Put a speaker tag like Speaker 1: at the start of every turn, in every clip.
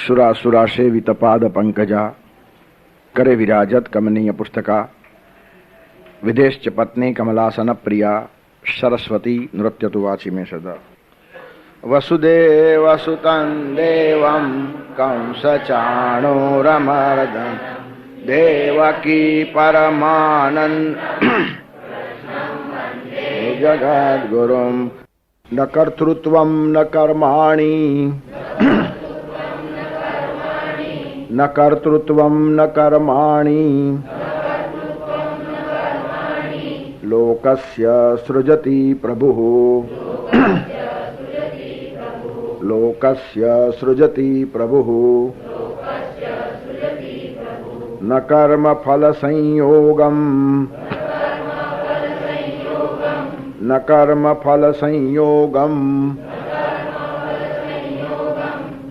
Speaker 1: सुरासुरा सेवित पाद पंकजा करे विराजत कमनीय पुस्तका विदेश्च पत्नी कमलासन प्रिया सरस्वती नृत्य तु वाची में सदा वसुदेव सुतं देवं कंस चाणूरमर्दनं देवकी परमानंद जगद्गुरुं न कर्तृत्वं न कर्माणि न कर्तृत्वं न कर्माणि लोकस्य सृजति प्रभुः लोकस्य सृजति प्रभुः न कर्म फल संयोगम न कर्म फल संयोगम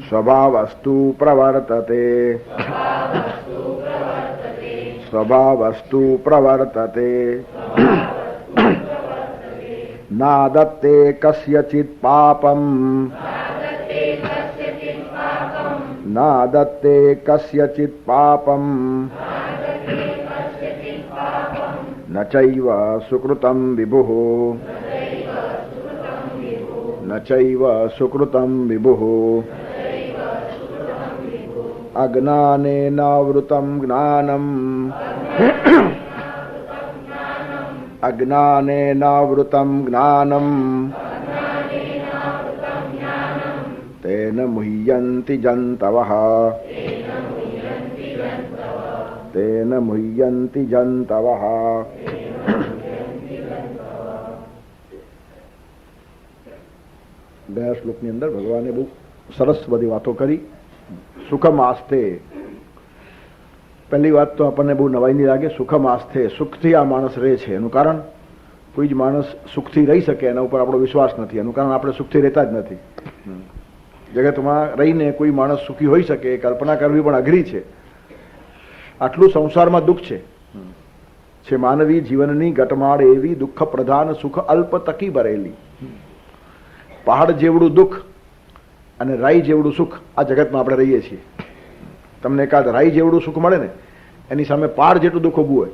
Speaker 1: स्वभावस्तु प्रवर्तते स्वभावस्तु प्रवर्तते नादत्ते कस्यचित् पापं नादत्ते कस्यचित् पापं न चैव सुकृतं विभुः न चैव सुकृतं विभुः अज्ञानेनावृतं ज्ञानम् अज्ञानेनावृतं ज्ञानम् तेन मुह्यन्ति जन्तवः तेन मुह्यन्ति जन्तवः। ગયા શ્લોકની અંદર ભગવાને બહુ સરસ બધી વાતો કરી. સુખમ આસ્તે, પહેલી વાત તો આપણને બહુ નવાઈની લાગે. સુખમ આસ્તે, સુખથી આ માણસ રહે છે. એનું કારણ કોઈ જ માણસ સુખથી રહી શકે એના ઉપર આપણો વિશ્વાસ નથી. એનું કારણ આપણે સુખથી રહેતા જ નથી. જગતમાં રહીને કોઈ માણસ સુખી હોઈ શકે એ કલ્પના કરવી પણ અઘરી છે. આટલું સંસારમાં દુઃખ છે માનવી જીવનની ગટમાળ એવી દુઃખ પ્રધાન સુખ અલ્પ તકી ભરેલી. પહાડ જેવડું દુઃખ અને રાઈ જેવડું સુખ આ જગતમાં આપણે રહીએ છીએ. તમને એકાદ રાઈ જેવડું સુખ મળે ને એની સામે પહાડ જેટલું દુઃખ ઊભું હોય.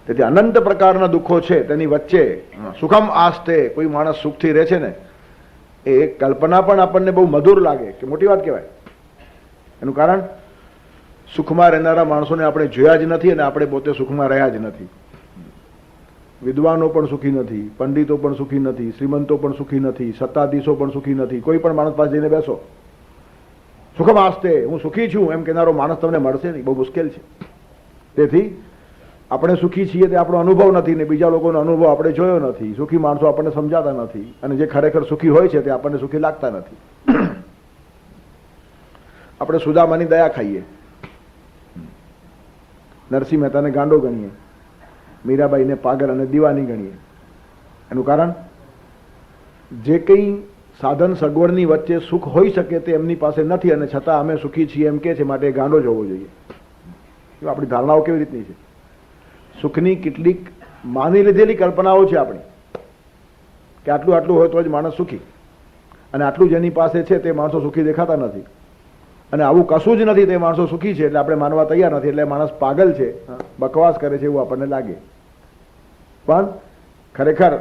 Speaker 1: તેથી અનંત પ્રકારના દુઃખો છે. તેની વચ્ચે સુખમ આસ્તે કોઈ માણસ સુખથી રહે છે ને એ કલ્પના પણ આપણને બહુ મધુર લાગે કે મોટી વાત કહેવાય. એનું કારણ સુખમાં રહેનારા માણસોને આપણે જોયા જ નથી અને આપણે પોતે સુખમાં રહ્યા જ નથી. વિદ્વાનો પણ સુખી નથી, પંડિતો પણ સુખી નથી, શ્રીમંતો પણ સુખી નથી, સત્તાધીશો પણ સુખી નથી. કોઈ પણ માણસ પાસે જઈને બેસો સુખમ આસ્તે હું સુખી છું એમ કહેનારો માણસ તમને મળશે નહીં. બહુ મુશ્કેલ છે. તેથી આપણે સુખી છીએ તે આપણો અનુભવ નથી ને બીજા લોકોનો અનુભવ આપણે જોયો નથી. સુખી માણસો આપણને સમજાતા નથી અને જે ખરેખર સુખી હોય છે તે આપણને સુખી લાગતા નથી. આપણે સુદામાની દયા ખાઈએ, નરસિંહ મહેતાને ગાંડો ગણીએ, મીરાબાઈને પાગલ અને દીવાની ગણીએ. એનું કારણ જે કંઈ સાધન સગવડની વચ્ચે સુખ હોઈ શકે તે એમની પાસે નથી અને છતાં અમે સુખી છીએ એમ કે છે માટે ગાંડો જ હોવો જોઈએ. આપણી ધારણાઓ કેવી રીતની છે? સુખની કેટલીક માની લીધેલી કલ્પનાઓ છે આપણી કે આટલું આટલું હોય તો જ માણસ સુખી અને આટલું જેની પાસે છે તે માણસો સુખી દેખાતા નથી અને આવું કશું જ નથી તે માણસો સુખી છે એટલે આપણે માનવા તૈયાર નથી. એટલે માણસ પાગલ છે, બકવાસ કરે છે એવું આપણને લાગે. પણ ખરેખર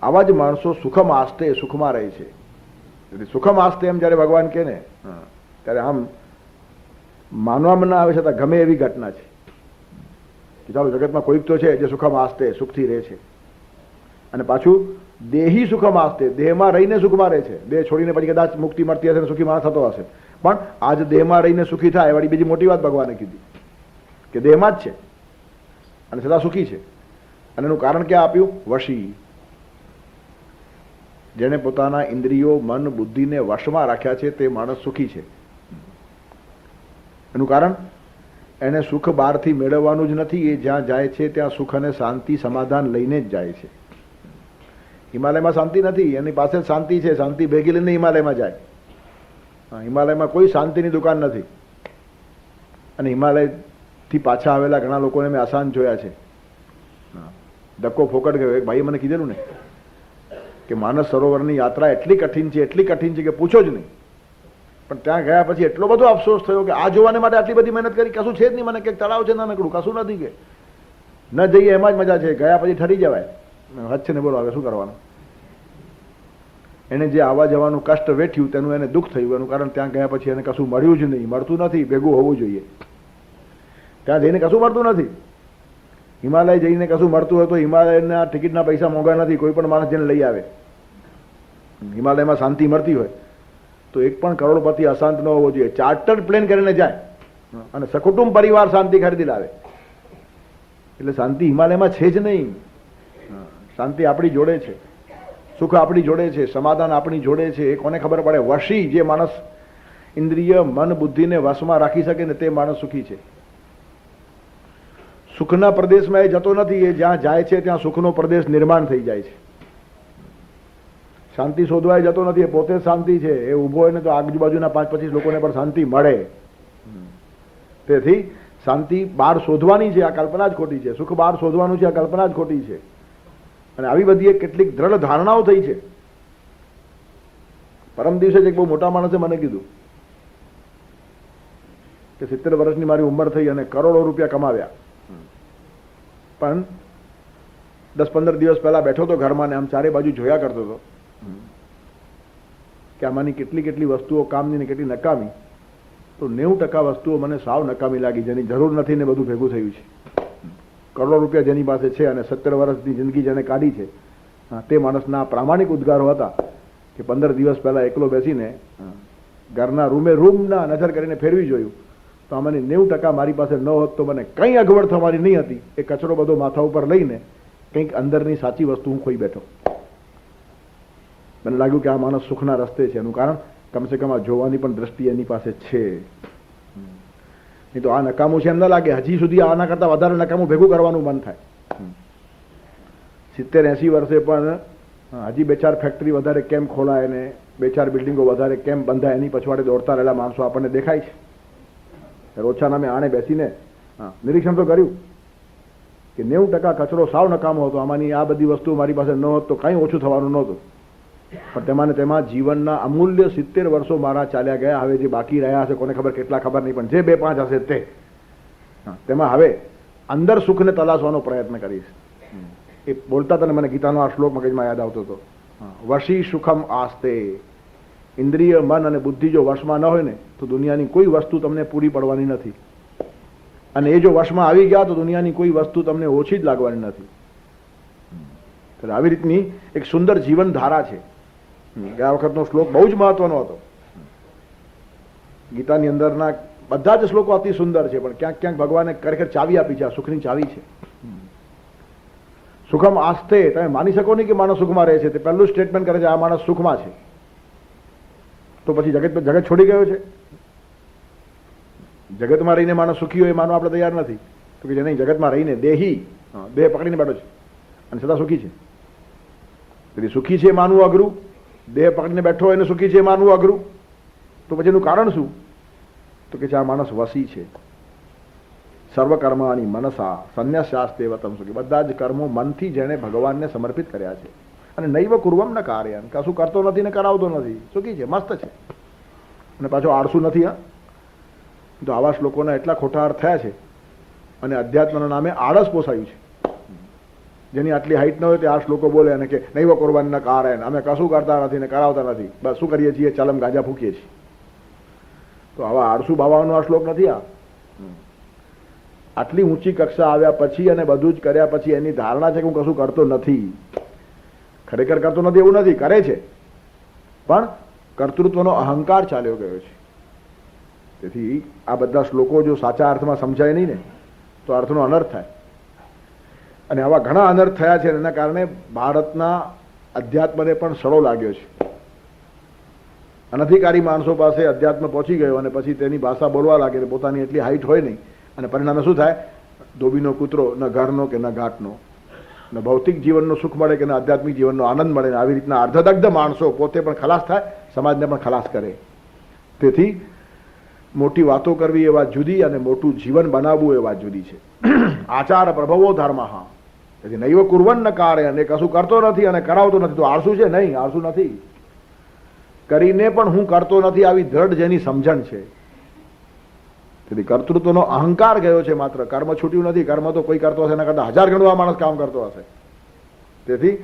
Speaker 1: આવા જ માણસો સુખમ આસ્તે સુખમાં રહે છે. સુખમ આસ્તે એમ જયારે ભગવાન કહે ને ત્યારે આમ માનવામાં ના આવે છતાં ગમે એવી ઘટના છે કે ચાલો જગતમાં કોઈક તો છે જે સુખમ આસ્તે સુખથી રહે છે. અને પાછું દેહી સુખમ આસ્તે, દેહમાં રહીને સુખમાં રહે છે. દેહ છોડીને પછી કદાચ મુક્તિ મળતી હશે સુખી માણસ થતો હશે પણ આજ દેહમાં રહીને સુખી થાય એ વાળી બીજી મોટી વાત ભગવાને કીધી કે દેહમાં જ છે અને સદા સુખી છે. અને એનું કારણ ક્યાં આપ્યું? વશી. જેને પોતાના ઇન્દ્રિયો મન બુદ્ધિને વશમાં રાખ્યા છે તે માણસ સુખી છે. એનું કારણ એને સુખ બહારથી મેળવવાનું જ નથી. એ જ્યાં જાય છે ત્યાં સુખ અને શાંતિ સમાધાન લઈને જ જાય છે. હિમાલયમાં શાંતિ નથી, એની પાસે જ શાંતિ છે. શાંતિ ભેગી લઈને હિમાલયમાં જાય. હિમાલયમાં કોઈ શાંતિની દુકાન નથી. અને હિમાલયથી પાછા આવેલા ઘણા લોકોને મેં આસાન જોયા છે. ધક્કો ફોકટ ગયો. એક ભાઈએ મને કીધેલું ને કે માનસ સરોવરની યાત્રા એટલી કઠિન છે કે પૂછો જ નહીં. પણ ત્યાં ગયા પછી એટલો બધો અફસોસ થયો કે આ જોવાને માટે આટલી બધી મહેનત કરી, કશું છે જ નહીં, મને કંઈક તળાવ છે નાનકડું, કશું નથી, કે ન જઈએ એમાં જ મજા છે, ગયા પછી ઠરી જવાય. હદ છે ને, બોલો હવે શું કરવાનું. એને જે આવવા જવાનું કષ્ટ વેઠ્યું તેનું એને દુઃખ થયું, એનું કારણ ત્યાં ગયા પછી એને કશું મળ્યું જ નહીં, મળતું નથી, ભેગું હોવું જોઈએ. ત્યાં જઈને કશું મળતું નથી. હિમાલય જઈને કશું મળતું હોય તો હિમાલયના ટિકિટના પૈસા મોંઘા નથી, કોઈ પણ માણસ જેને લઈ આવે. હિમાલયમાં શાંતિ મળતી હોય તો એક પણ કરોડપતિ અશાંત ન હોવો જોઈએ. ચાર્ટર્ડ પ્લેન કરીને જાય અને સકુટુંબ પરિવાર શાંતિ ખરીદી લાવે. એટલે શાંતિ હિમાલયમાં છે જ નહીં. શાંતિ આપણી જોડે છે, સુખ આપણી જોડે છે, સમાધાન આપણી જોડે છે. એ કોને ખબર પડે? વશી, જે માણસ ઇન્દ્રિય મન બુદ્ધિને વશમાં રાખી શકે ને તે માણસ સુખી છે. સુખના પ્રદેશમાં એ જતો નથી, એ જ્યાં જાય છે ત્યાં સુખનો પ્રદેશ નિર્માણ થઈ જાય છે. શાંતિ શોધવા જતો નથી, એ પોતે જ શાંતિ છે. એ ઊભો હોય ને તો આજુબાજુના 5-25 લોકોને પણ શાંતિ મળે. તેથી શાંતિ બહાર શોધવાની છે, આ કલ્પના જ ખોટી છે. સુખ બહાર શોધવાનું છે, આ કલ્પના જ ખોટી છે. અને આવી બધી કેટલીક દ્રઢ ધારણાઓ થઈ છે. પરમ દિવસે જ એક બહુ મોટા માણસે મને કીધું કે 70 વર્ષની મારી ઉંમર થઈ અને કરોડો રૂપિયા કમાવ્યા, પણ 10-15 દિવસ પહેલા બેઠો તો ઘરમાં ને આમ ચારે બાજુ જોયા કરતો હતો કે આમાંની કેટલી કેટલી વસ્તુઓ કામની ને કેટલી નકામી. તો 90% વસ્તુઓ મને સાવ નકામી લાગી, જેની જરૂર નથી ને બધું ભેગું થયું છે. કરોડો રૂપિયા જેની પાસે છે અને 70 વર્ષની જિંદગી જેને કાઢી છે, તે માણસના પ્રામાણિક ઉદ્ગારો હતા કે 15 દિવસ પહેલા એકલો બેસીને ઘરના રૂમના નજર કરીને ફેરવી જોયું તો આમાંની 90% મારી પાસે ન હોત તો મને કંઈ અગવડ થવાની નહીં હતી. એ કચરો બધો માથા ઉપર લઈને કંઈક અંદરની સાચી વસ્તુ હું ખોઈ બેઠો. મને લાગ્યું કે આ માણસ સુખના રસ્તે છે. એનું કારણ કમસે કમ આ જોવાની પણ દ્રષ્ટિ એની પાસે છે. નહીં તો આ નકામું છે એમ ના લાગે. હજી સુધી આના કરતાં વધારે નકામું ભેગું કરવાનું મન થાય. 70-80 વર્ષે પણ હજી 2-4 ફેક્ટરી વધારે કેમ ખોલાય ને 2-4 બિલ્ડિંગો વધારે કેમ બંધાય, એની પછવાડે દોડતા રહેલા માણસો આપણને દેખાય છે. રોછાના મેં આણે બેસીને નિરીક્ષણ તો કર્યું કે 90% કચરો સાવ નકામો હતો. આમાંની આ બધી વસ્તુઓ મારી પાસે ન હોત તો કંઈ ઓછું થવાનું નહોતું. પણ તેમાં જીવનના અમૂલ્ય 70 વર્ષો મારા ચાલ્યા ગયા. હવે જે બાકી રહ્યા હશે કોને ખબર, કેટલા ખબર નહીં, પણ જે 2-5 હશે તે તેમાં હવે અંદર સુખને તલાશવાનો પ્રયત્ન કરીશ. એ બોલતા તને મને ગીતાનો આ શ્લોક મગજમાં યાદ આવતો હતો. વશી સુખમ આસ્તે. ઇન્દ્રિય મન અને બુદ્ધિ જો વશમાં ન હોય ને તો દુનિયાની કોઈ વસ્તુ તમને પૂરી પડવાની નથી. અને એ જો વશમાં આવી ગયા તો દુનિયાની કોઈ વસ્તુ તમને ઓછી જ લાગવાની નથી. આવી રીતની એક સુંદર જીવન ધારા છે. ગયા વખતનો શ્લોક બહુ જ મહત્વનો હતો. ગીતાની અંદરના બધા જ શ્લોકો અતિ સુંદર છે, પણ ક્યાંક ક્યાંક ભગવાને ખરેખર ચાવી આપી છે. આ સુખની ચાવી છે. સુખમ આસ્તે. તમે માની શકો નહીં કે માણસ સુખમાં રહે છે. તે પહેલું સ્ટેટમેન્ટ કરે છે આ માણસ સુખમાં છે. તો પછી જગત છોડી ગયો છે. જગતમાં રહીને માણસ સુખી હોય એ માનવા આપણે તૈયાર નથી. તો કે નહીં, જગતમાં રહીને દેહી, દેહ પકડીને બેઠો છે અને છતાં સુખી છે. તેથી સુખી છે માનવું અઘરું, દેહ પકડીને બેઠો હોય એને સુખી છે માનવું અઘરું. તો પછી એનું કારણ શું? તો કે આ માણસ વસી છે. સર્વકર્માની મનસા સંન્યાસ્યાસ્તે વતમ સુખી. બધા જ કર્મો મનથી જેણે ભગવાનને સમર્પિત કર્યા છે. અને નૈવ કુર્વમ ન કાર્યમ. કશું કરતો નથી ને કરાવતો નથી, સુખી છે, મસ્ત છે. અને પાછો આળસુ નથી. હા, તો આવા શ્લોકોના એટલા ખોટા અર્થ થયા છે. અને અધ્યાત્મના નામે આળસ પોસાયું છે. જેની આટલી હાઈટ ન હોય તે આ શ્લોકો બોલે અને કે નૈવ કુર્વન ન કાર્યમ, અમે કશું કરતા નથી ને કરાવતા નથી, બસ શું કરીએ છીએ? ચાલમ ગાજા ફૂકીએ છીએ. તો આવા આળસુ બાવાનો આ શ્લોક નથી. આટલી ઊંચી કક્ષા આવ્યા પછી અને બધું જ કર્યા પછી એની ધારણા છે કે હું કશું કરતો નથી. ખરેખર કરતો નથી એવું નથી, કરે છે, પણ કર્તૃત્વનો અહંકાર ચાલ્યો ગયો છે. તેથી આ બધા શ્લોકો જો સાચા અર્થમાં સમજાય નહીં ને તો અર્થનો અનર્થ થાય. અને આવા ઘણા અનર્થ થયા છે. એના કારણે ભારતના અધ્યાત્મને પણ સડો લાગ્યો છે. અનધિકારી માણસો પાસે અધ્યાત્મ પહોંચી ગયો અને પછી તેની ભાષા બોલવા લાગે. પોતાની એટલી હાઈટ હોય નહીં અને પરિણામે શું થાય? ધોબીનો કૂતરો, ન ઘરનો કે ન ઘાટનો, ન ભૌતિક જીવનનો સુખ મળે કે ન આધ્યાત્મિક જીવનનો આનંદ મળે. આવી રીતના અર્ધદગ્ધ માણસો પોતે પણ ખલાસ થાય, સમાજને પણ ખલાસ કરે. તેથી મોટી વાતો કરવી એ વાત જુદી અને મોટું જીવન બનાવવું એ વાત જુદી છે. આચાર પ્રભવો ધર્મ. હા, તેથી નૈવ કુર્વન ન કાર્ય. અને કશું કરતો નથી અને કરાવતો નથી તો આળસુ છે? નહીં, આળસુ નથી. કરીને પણ હું કરતો નથી આવી દ્રઢ જેની સમજણ છે. તેથી કર્તૃત્વનો અહંકાર ગયો છે, માત્ર કર્મ છૂટ્યું નથી. કર્મ તો કોઈ કરતો હશે, એના કરતા 1000 ગણું આ માણસ કામ કરતો હશે. તેથી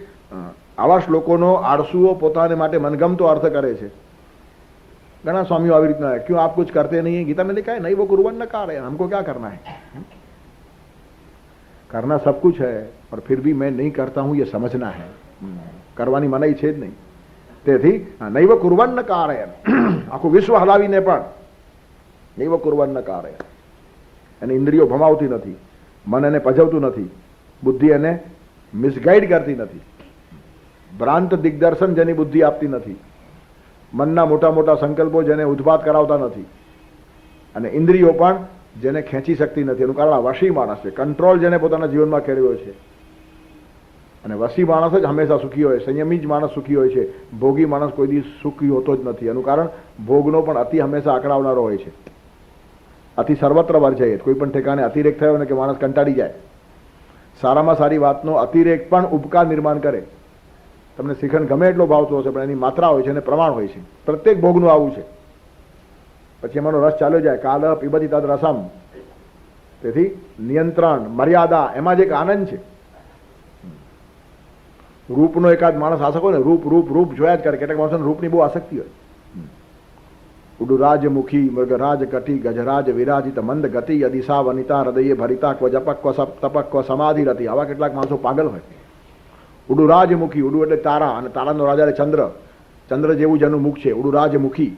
Speaker 1: આવા શ્લોકોનો આળસુઓ પોતાને માટે મનગમતો અર્થ કરે છે. ઘણા સ્વામીઓ આવી રીતના, ક્यों आप कुछ करते नहीं है? गीता में लिखा है नहीं वो कुर्वन्न कार है, हमको क्या करना है? करना सब कुछ है और फिर भी मैं नहीं करता हूं, ये समझना है. કરવાની મનાઈ છે જ નહીં. તેથી નૈવ કુર્વन्न કારે, આખું વિશ્વ હલાવીને પણ નૈવ કુર્વन्न કારે. એને ઇન્દ્રિયો ભમાવતી નથી, મન એને પજવતું નથી, બુદ્ધિ એને મિસગાઈડ કરતી નથી, ભ્રાંત દિગ્દર્શન જેની બુદ્ધિ આપતી નથી, મનના મોટા મોટા સંકલ્પો જેને ઉદ્ભાત કરાવતા નથી, અને ઇન્દ્રિયો પણ જેને ખેંચી શકતી નથી. એનું કારણ વશી માણસ છે, કંટ્રોલ જેને પોતાના જીવનમાં કેળવ્યો છે. અને વશી માણસ જ હંમેશા સુખી હોય, સંયમી જ માણસ સુખી હોય છે. ભોગી માણસ કોઈ દિવસ સુખી હોતો જ નથી. એનું કારણ ભોગનો પણ અતિ હંમેશા આકડાવનારો હોય છે. અતિ સર્વત્ર વર્જયે, કોઈ પણ ઠેકાણે અતિરેક થયો ને કે માણસ કંટાળી જાય. સારામાં સારી વાતનો અતિરેક પણ ઉપકાર નિર્માણ કરે. તમને શ્રીખંડ ગમે એટલો ભાવતો હશે, પણ એની માત્રા હોય છે અને પ્રમાણ હોય છે. પ્રત્યેક ભોગનું આવું છે. પછી એમાંનો રસ ચાલ્યો જાય, કાલ પીબતી તદ રસમ. તેથી નિયંત્રણ, મર્યાદા, એમાં જ એક આનંદ છે. રૂપનો એકાદ માણસ આસક્ત હોય ને, રૂપ રૂપ રૂપ જોયા જ કરે. કેટલાક માણસોને રૂપની બહુ આસક્તિ હોય. ઉડુરાજમુખી મૃગરાજ કટી ગજરાજ વિરાજિત મંદ ગતિ અદિશા વનિતા હૃદયે ભરિતા ક્વ જપક ક્વ તપક ક્વ સમાધિ રતિ. આવા કેટલાક માણસો પાગલ હોય. ઉડુરાજમુખી, ઉડુ એટલે તારા, અને તારાનો રાજા એટલે ચંદ્ર. ચંદ્ર જેવું જેનું મુખ છે, ઉડુરાજમુખી.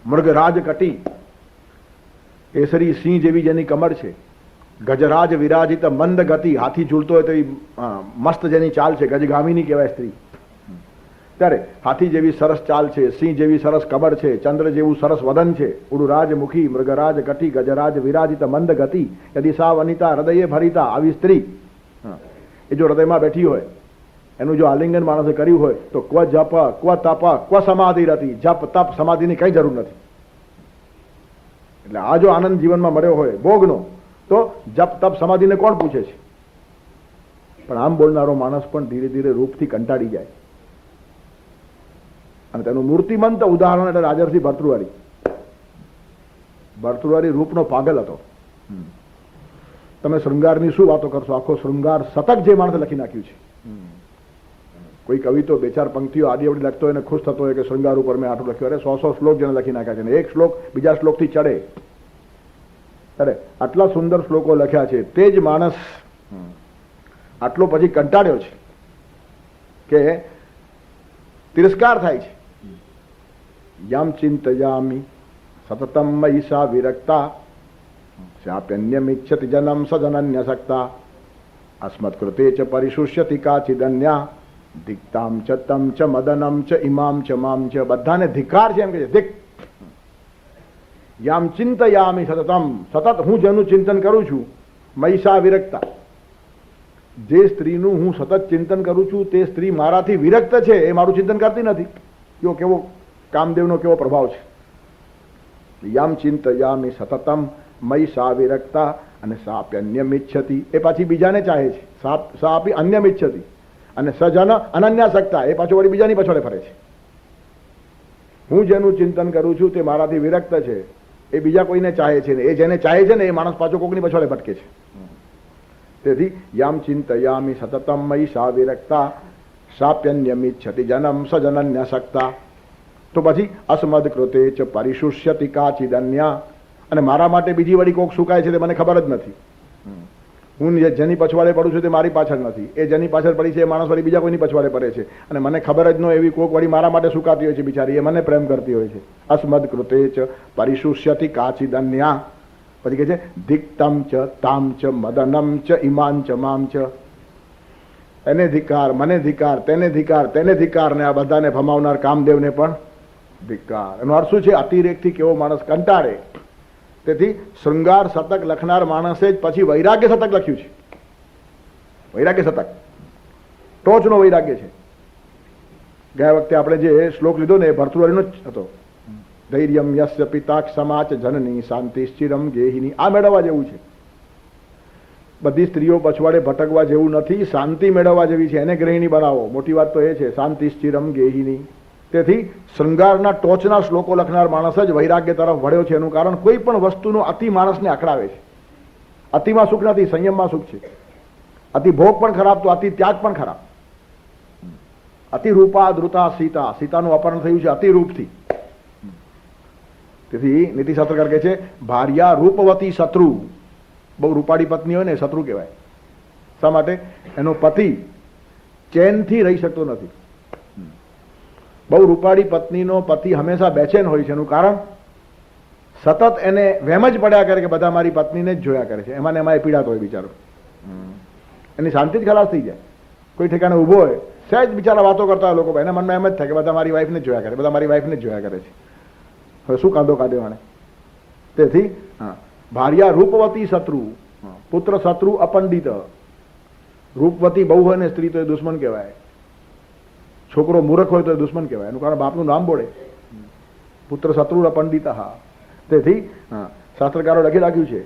Speaker 1: મૃગરાજ કટી, કેસરી સિંહ જેવી જેની કમર છે. ગજરાજ વિરાજિત મંદ ગતિ, હાથી ઝૂલતો હોય તેવી મસ્ત જેની ચાલ છે, ગજગામિની કહેવાય સ્ત્રી. ત્યારે હાથી જેવી સરસ ચાલ છે, સિંહ જેવી સરસ કમર છે, ચંદ્ર જેવું સરસ વદન છે. ઉડુરાજમુખી મૃગરાજ કટી ગજરાજ વિરાજિત મંદ ગતિ યદિ સા વનિતા હૃદયે ભરિતા. આવી સ્ત્રી એ જો હૃદયમાં બેઠી હોય, એનું જો આલિંગન માણસે કર્યું હોય તો ક્વ જપ ક્વ તપ ક્વ સમાધિ રતિ. જપ તપ સમાધિની કઈ જરૂર નથી. એટલે આ જો આનંદ જીવનમાં મળ્યો હોય ભોગનો, તો જપ તપ સમાધિને કોણ પૂછે છે? પણ આમ બોલનારો માણસ પણ ધીરે ધીરે રૂપથી કંટાળી જાય. અને તેનું મૂર્તિમંત ઉદાહરણ એટલે રાજર્ષિ ભર્તૃહરિ. ભર્તૃહરિ રૂપનો પાગલ હતો. તમે શૃંગારની શું વાતો કરશો? આખો શૃંગાર શતક જે માણસે લખી નાખ્યું છે. કોઈ કવિ તો 2-4 પંક્તિઓ આડી અવડી લખતો હોય ને ખુશ થતો હોય કે શૃંગાર ઉપર મેં આટલું લખ્યું. અરે 100 શ્લોક જેને લખી નાખ્યા છે, ને એક શ્લોક બીજા શ્લોકથી ચડે. અરે આટલા સુંદર શ્લોકો લખ્યા છે, તે જ માણસ આટલો પછી કંટાળ્યો છે કે તિરસ્કાર થાય છે. યમ ચિંતયામિ સતતમ મયી સા વિરક્તા શાપ્યન્યમિચ્છતિ જનમ સજનન્ય સક્તા અસ્મત્કૃતે ચ પરિશુષ્યતિ કાચિદન્યા દિક્તામ ચ તમ ચ મદનમ ચ ઇમામ ચ મામ ચ. બધાને ધિકાર છે એમ કે છે. દિક યામ ચિંતયામિ સતતમ, સતત હું જેનું ચિંતન કરું છું. મયી સા વિરક્તા, જે સ્ત્રીનું હું સતત ચિંતન કરું છું તે સ્ત્રી મારાથી વિરક્ત છે, એ મારું ચિંતન કરતી નથી. જો કેવો કામદેવનો કેવો પ્રભાવ છે. યમ ચિંતયામિ સતતમ મયી સા વિરક્તા, અને સાપ્યન્યમિચ્છતિ, એ પાછી બીજાને ચાહે છે. સાપી અન્યમિચ્છતિ, અને સજન અનન્યાસક્તા, એ પાછો વળી બીજાની પછવાડે ફરે છે. હું જેનું ચિંતન કરું છું તે મારાથી વિરક્ત છે, એ બીજા કોઈને ચાહે છે ને એ જેને ચાહે છે ને એ માણસ પાછો કોકની પછવાડે ભટકે છે. તેથી યામ ચિંતયામિ સતતમ મયી સા વિરક્તા સાપ્યન્યમિચ્છતિ જનમ સજનન્યસક્તા. તો પછી અસ્મદ કૃતે ચ પરિશુષ્યતિ કાચિદન્યા, અને મારા માટે બીજી વળી કોક સુકાય છે તે મને ખબર જ નથી. હું જેની પછવાડે પડું છું તે મારી પાછળ નથી, એ જેની પાછળ પડી છે એ માણસ વળી બીજા કોઈની પછવાડે પડે છે, અને મને ખબર જ ન એવી કોક વળી મારા માટે સુકાતી હોય છે બિચારી, એ મને પ્રેમ કરતી હોય છે. અસ્મદ કૃતે ચ પરિશુષ્યતિ કાચિદન્યા. પછી કહે છે દિક્તમ ચ તામ ચ મદનમ ચ ઇમાન ચ મામ ચ. એને ધિકાર, મને ધિકાર, તેને ધિકાર, તેને ધિકાર, ને આ બધાને ભમાવનાર કામદેવને પણ ધિકાર. એનો અર્થ શું છે? અતિરેકથી કેવો માણસ કંટાળે. તેથી શૃંગાર શતક લખનાર માણસે જ પછી વૈરાગ્ય શતક લખ્યું છે. વૈરાગ્ય શતક ટોચનો વૈરાગ્ય છે. ગયા વખતે આપણે જે શ્લોક લીધો ને એ ભર્તૃહરિનો જ હતો. ધૈર્યમ યસ્ય પિતા સમાચ જનની શાંતિ ચિરમ ગેહિની. આ મેળવવા જેવું છે. બધી સ્ત્રીઓ પછવાડે ભટકવા જેવું નથી, શાંતિ મેળવવા જેવી છે. એને ગૃહિણી બનાવો. મોટી વાત તો એ છે શાંતિ ચિરમ ગેહિની. તેથી શૃંગારના ટોચના શ્લોકો લખનાર માણસ જ વૈરાગ્ય તરફ વળ્યો છે. એનું કારણ કોઈ પણ વસ્તુનો અતિ માણસને અકળાવે છે. અતિમાં સુખ નથી, સંયમમાં સુખ છે. અતિ ભોગ પણ ખરાબ તો અતિ ત્યાગ પણ ખરાબ. અતિ રૂપા ધૃતા સીતા, સીતાનું અપહરણ થયું છે અતિ રૂપથી. તેથી નીતિશાસ્ત્રકાર કહે છે ભાર્યા રૂપવતી શત્રુ. બહુ રૂપાળી પત્ની હોય ને શત્રુ કહેવાય. શા માટે? એનો પતિ ચેનથી રહી શકતો નથી. બહુ રૂપાળી પત્નીનો પતિ હંમેશા બેચેન હોય છે. એનું કારણ સતત એને વહેમ જ પડ્યા કરે કે બધા મારી પત્નીને જ જોયા કરે છે. એમાં ને એમાં એ પીડાતો હોય બિચારો. એની શાંતિ જ ખલાસ થઈ જાય. કોઈ ઠેકાણે ઊભો હોય, સહેજ બિચારા વાતો કરતા હોય લોકો, એના મનમાં એમ જ થાય કે બધા મારી વાઈફને જ જોયા કરે, બધા મારી વાઈફને જ જોયા કરે છે. હવે શું કાંદો કાઢે મને? તેથી ભાર્યા રૂપવતી શત્રુ, પુત્ર શત્રુ અપંડિત. રૂપવતી બહુ હોય ને સ્ત્રી તો એ દુશ્મન કહેવાય. છોકરો મૂર્ખ હોય તો એ દુશ્મન કહેવાય. એનું કારણ બાપનું નામ બોલે. પુત્ર શત્રુ અપંડિત. તેથી શાસ્ત્રકારો લખી રાખ્યું છે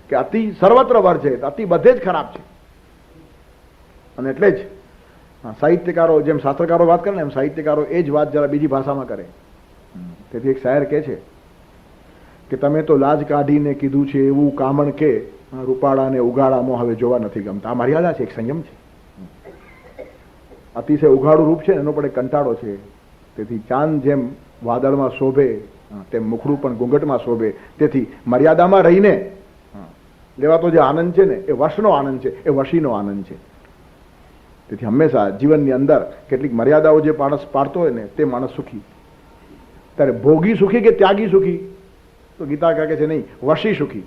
Speaker 1: કે અતિ સર્વત્ર વર છે, અતિ બધે જ ખરાબ છે. અને એટલે જ સાહિત્યકારો જેમ શાસ્ત્રકારો વાત કરે ને એમ સાહિત્યકારો એ જ વાત જરા બીજી ભાષામાં કરે. તેથી એક શાયર કહે છે કે તમે તો લાજ કાઢીને કીધું છે એવું કામણ કે રૂપાળાને ઉગાડામાં હવે જોવા નથી ગમતા. આ મર્યાદા છે, એક સંયમ છે. અતિશય ઉઘાડું રૂપ છે એનો પણ એક કંટાળો છે. તેથી ચાંદ જેમ વાદળમાં શોભે તેમ મુખડું પણ ઘૂંઘટમાં શોભે. તેથી મર્યાદામાં રહીને લેવાતો જે આનંદ છે ને એ વશનો આનંદ છે, એ વશીનો આનંદ છે. તેથી હંમેશા જીવનની અંદર કેટલીક મર્યાદાઓ જે માણસ પાડતો હોય ને તે માણસ સુખી. ત્યારે ભોગી સુખી કે ત્યાગી સુખી? તો ગીતા કહે છે નહીં, વશી સુખી.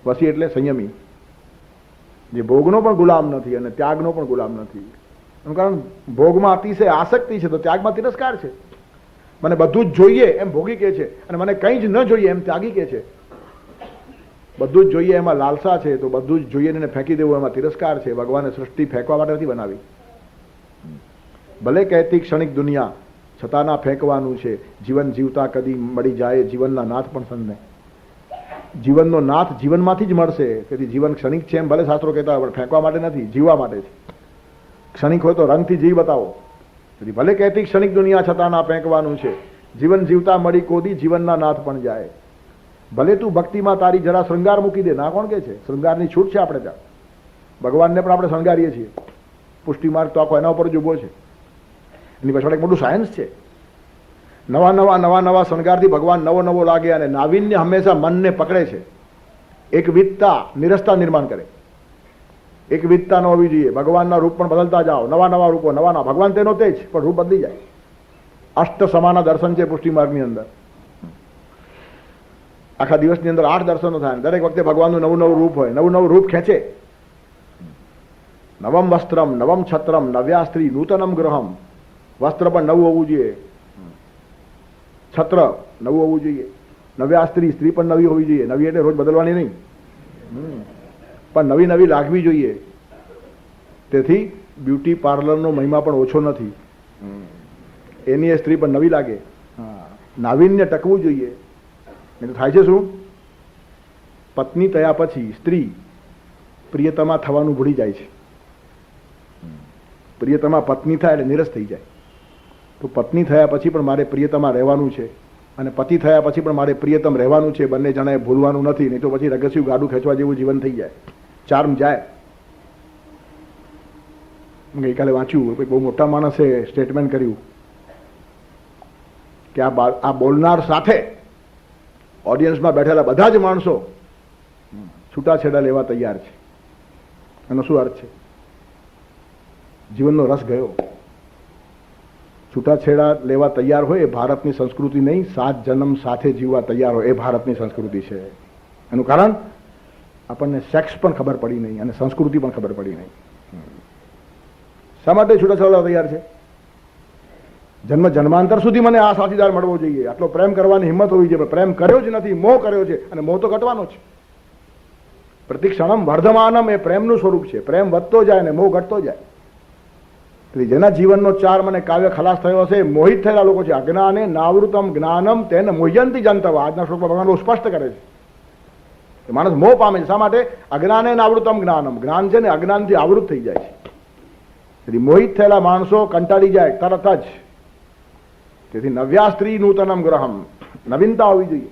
Speaker 1: વશી એટલે સંયમી, જે ભોગનો પણ ગુલામ નથી અને ત્યાગનો પણ ગુલામ નથી. એનું કારણ ભોગમાં અતિશય આસક્તિ છે તો ત્યાગમાં તિરસ્કાર છે. મને બધું જ જોઈએ એમ ભોગી કહે છે, અને મને કંઈ જ ન જોઈએ એમ ત્યાગી કહે છે. બધું જ જોઈએ એમાં લાલસા છે, તો બધું જ જોઈએ ને ફેંકી દેવું એમાં તિરસ્કાર છે. ભગવાને સૃષ્ટિ ફેંકવા માટે નથી બનાવી. ભલે કહેતી ક્ષણિક દુનિયા છતાં ના ફેંકવાનું છે. જીવન જીવતા કદી મળી જાય જીવનના નાથ પણ સંને. જીવનનો નાથ જીવનમાંથી જ મળશે. તેથી જીવન ક્ષણિક છે એમ ભલે શાસ્ત્રો કહેતા હોય પણ ફેંકવા માટે નથી, જીવવા માટે છે. ક્ષણિક હોય તો રંગથી જીવ બતાવો. તેથી ભલે કહેતી ક્ષણિક દુનિયા છતાં ના ફેંકવાનું છે. જીવન જીવતા મળી કોદી જીવનના નાથ પણ જાય. ભલે તું ભક્તિમાં તારી જરા શૃંગાર મૂકી દે. ના કોણ કે છે? શૃંગારની છૂટ છે આપણે ત્યાં. ભગવાનને પણ આપણે શણગારીએ છીએ. પુષ્ટિ માર્ગ તો આખો એના ઉપર જ ઉભો છે. એની પાછળ એક મોટું સાયન્સ છે. નવા નવા શણગારથી ભગવાન નવો લાગે અને નાવીન્ય હંમેશા મનને પકડે છે. એક વિદતા નિરસતા નિર્માણ કરે. એક વિદતા ન હોવી જોઈએ. ભગવાનના રૂપ પણ બદલતા જાઓ. નવા રૂપો, નવા ભગવાન તેનો તે જ પણ રૂપ બદલી જાય. અષ્ટ સમાના દર્શન છે પુષ્ટિ માર્ગની અંદર. આખા દિવસની અંદર 8 દર્શનો થાય. દરેક વખતે ભગવાનનું નવું રૂપ હોય, નવું રૂપ ખેંચે. નવમ વસ્ત્રમ નવમ છત્રમ નવ્યા સ્ત્રી નૂતનમ ગ્રહમ. વસ્ત્ર પણ નવું હોવું જોઈએ, છત્ર નવું હોવું જોઈએ, નવ્યા સ્ત્રી પણ નવી હોવી જોઈએ. નવી એટલે રોજ બદલવાની નહીં, પણ નવી લાગવી જોઈએ. તેથી બ્યુટી પાર્લરનો મહિમા પણ ઓછો નથી. એની એ સ્ત્રી પણ નવી લાગે. નાવીન્ય ટકવું જોઈએ. એ તો થાય છે શું? પત્ની થયા પછી સ્ત્રી પ્રિયતમા થવાનું ભૂલી જાય છે. પ્રિયતમા પત્ની થાય એટલે નિરસ થઈ જાય. તો પત્ની થયા પછી પણ મારે પ્રિયતમા રહેવાનું છે, અને પતિ થયા પછી પણ મારે પ્રિયતમ રહેવાનું છે. બંને જણાએ ભૂલવાનું નથી, નહીં તો પછી રગસ્યું ગાડું ખેંચવા જેવું જીવન થઈ જાય, ચાર્મ જાય. ગઈકાલે વાંચ્યું, બહુ મોટા માણસે સ્ટેટમેન્ટ કર્યું કે આ બોલનાર સાથે ઓડિયન્સમાં બેઠેલા બધા જ માણસો છૂટાછેડા લેવા તૈયાર છે. એનો શું અર્થ છે? જીવનનો રસ ગયો. છૂટાછેડા લેવા તૈયાર હોય એ ભારતની સંસ્કૃતિ નહીં. 7 જન્મ સાથે જીવવા તૈયાર હોય એ ભારતની સંસ્કૃતિ છે. એનું કારણ આપણને સેક્સ પણ ખબર પડી નહીં અને સંસ્કૃતિ પણ ખબર પડી નહીં. શા માટે છૂટાછેડા તૈયાર છે? જન્માંતર સુધી મને આ સાથીદાર મળવો જોઈએ, આટલો પ્રેમ કરવાની હિંમત હોવી જોઈએ. પ્રેમ કર્યો જ નથી, મોહ કર્યો છે, અને મોહ તો ઘટવાનો છે. પ્રતિક્ષણમ વર્ધમાનમ એ પ્રેમનું સ્વરૂપ છે. પ્રેમ વધતો જાય અને મોહ ઘટતો જાય. જેના જીવનનો ચાર મને કાવ્ય ખલાસ થયો હશે, મોહિત થયેલા લોકો છે. અજ્ઞાને નાવૃતમ જ્ઞાનમ તેને મોહ્યંતી જનતવ. આજના શ્લોકમાં ભગવાન બહુ સ્પષ્ટ કરે છે. માણસ મોહ પામે છે. શા માટે? અજ્ઞાને નાવૃતમ જ્ઞાનમ. જ્ઞાન છે ને અજ્ઞાનથી આવૃત થઈ જાય છે. તેથી મોહિત થયેલા માણસો કંટાળી જાય તરત જ તેથી નવ્યા સ્ત્રી નૂતનમ ગ્રહમ, નવીનતા હોવી જોઈએ.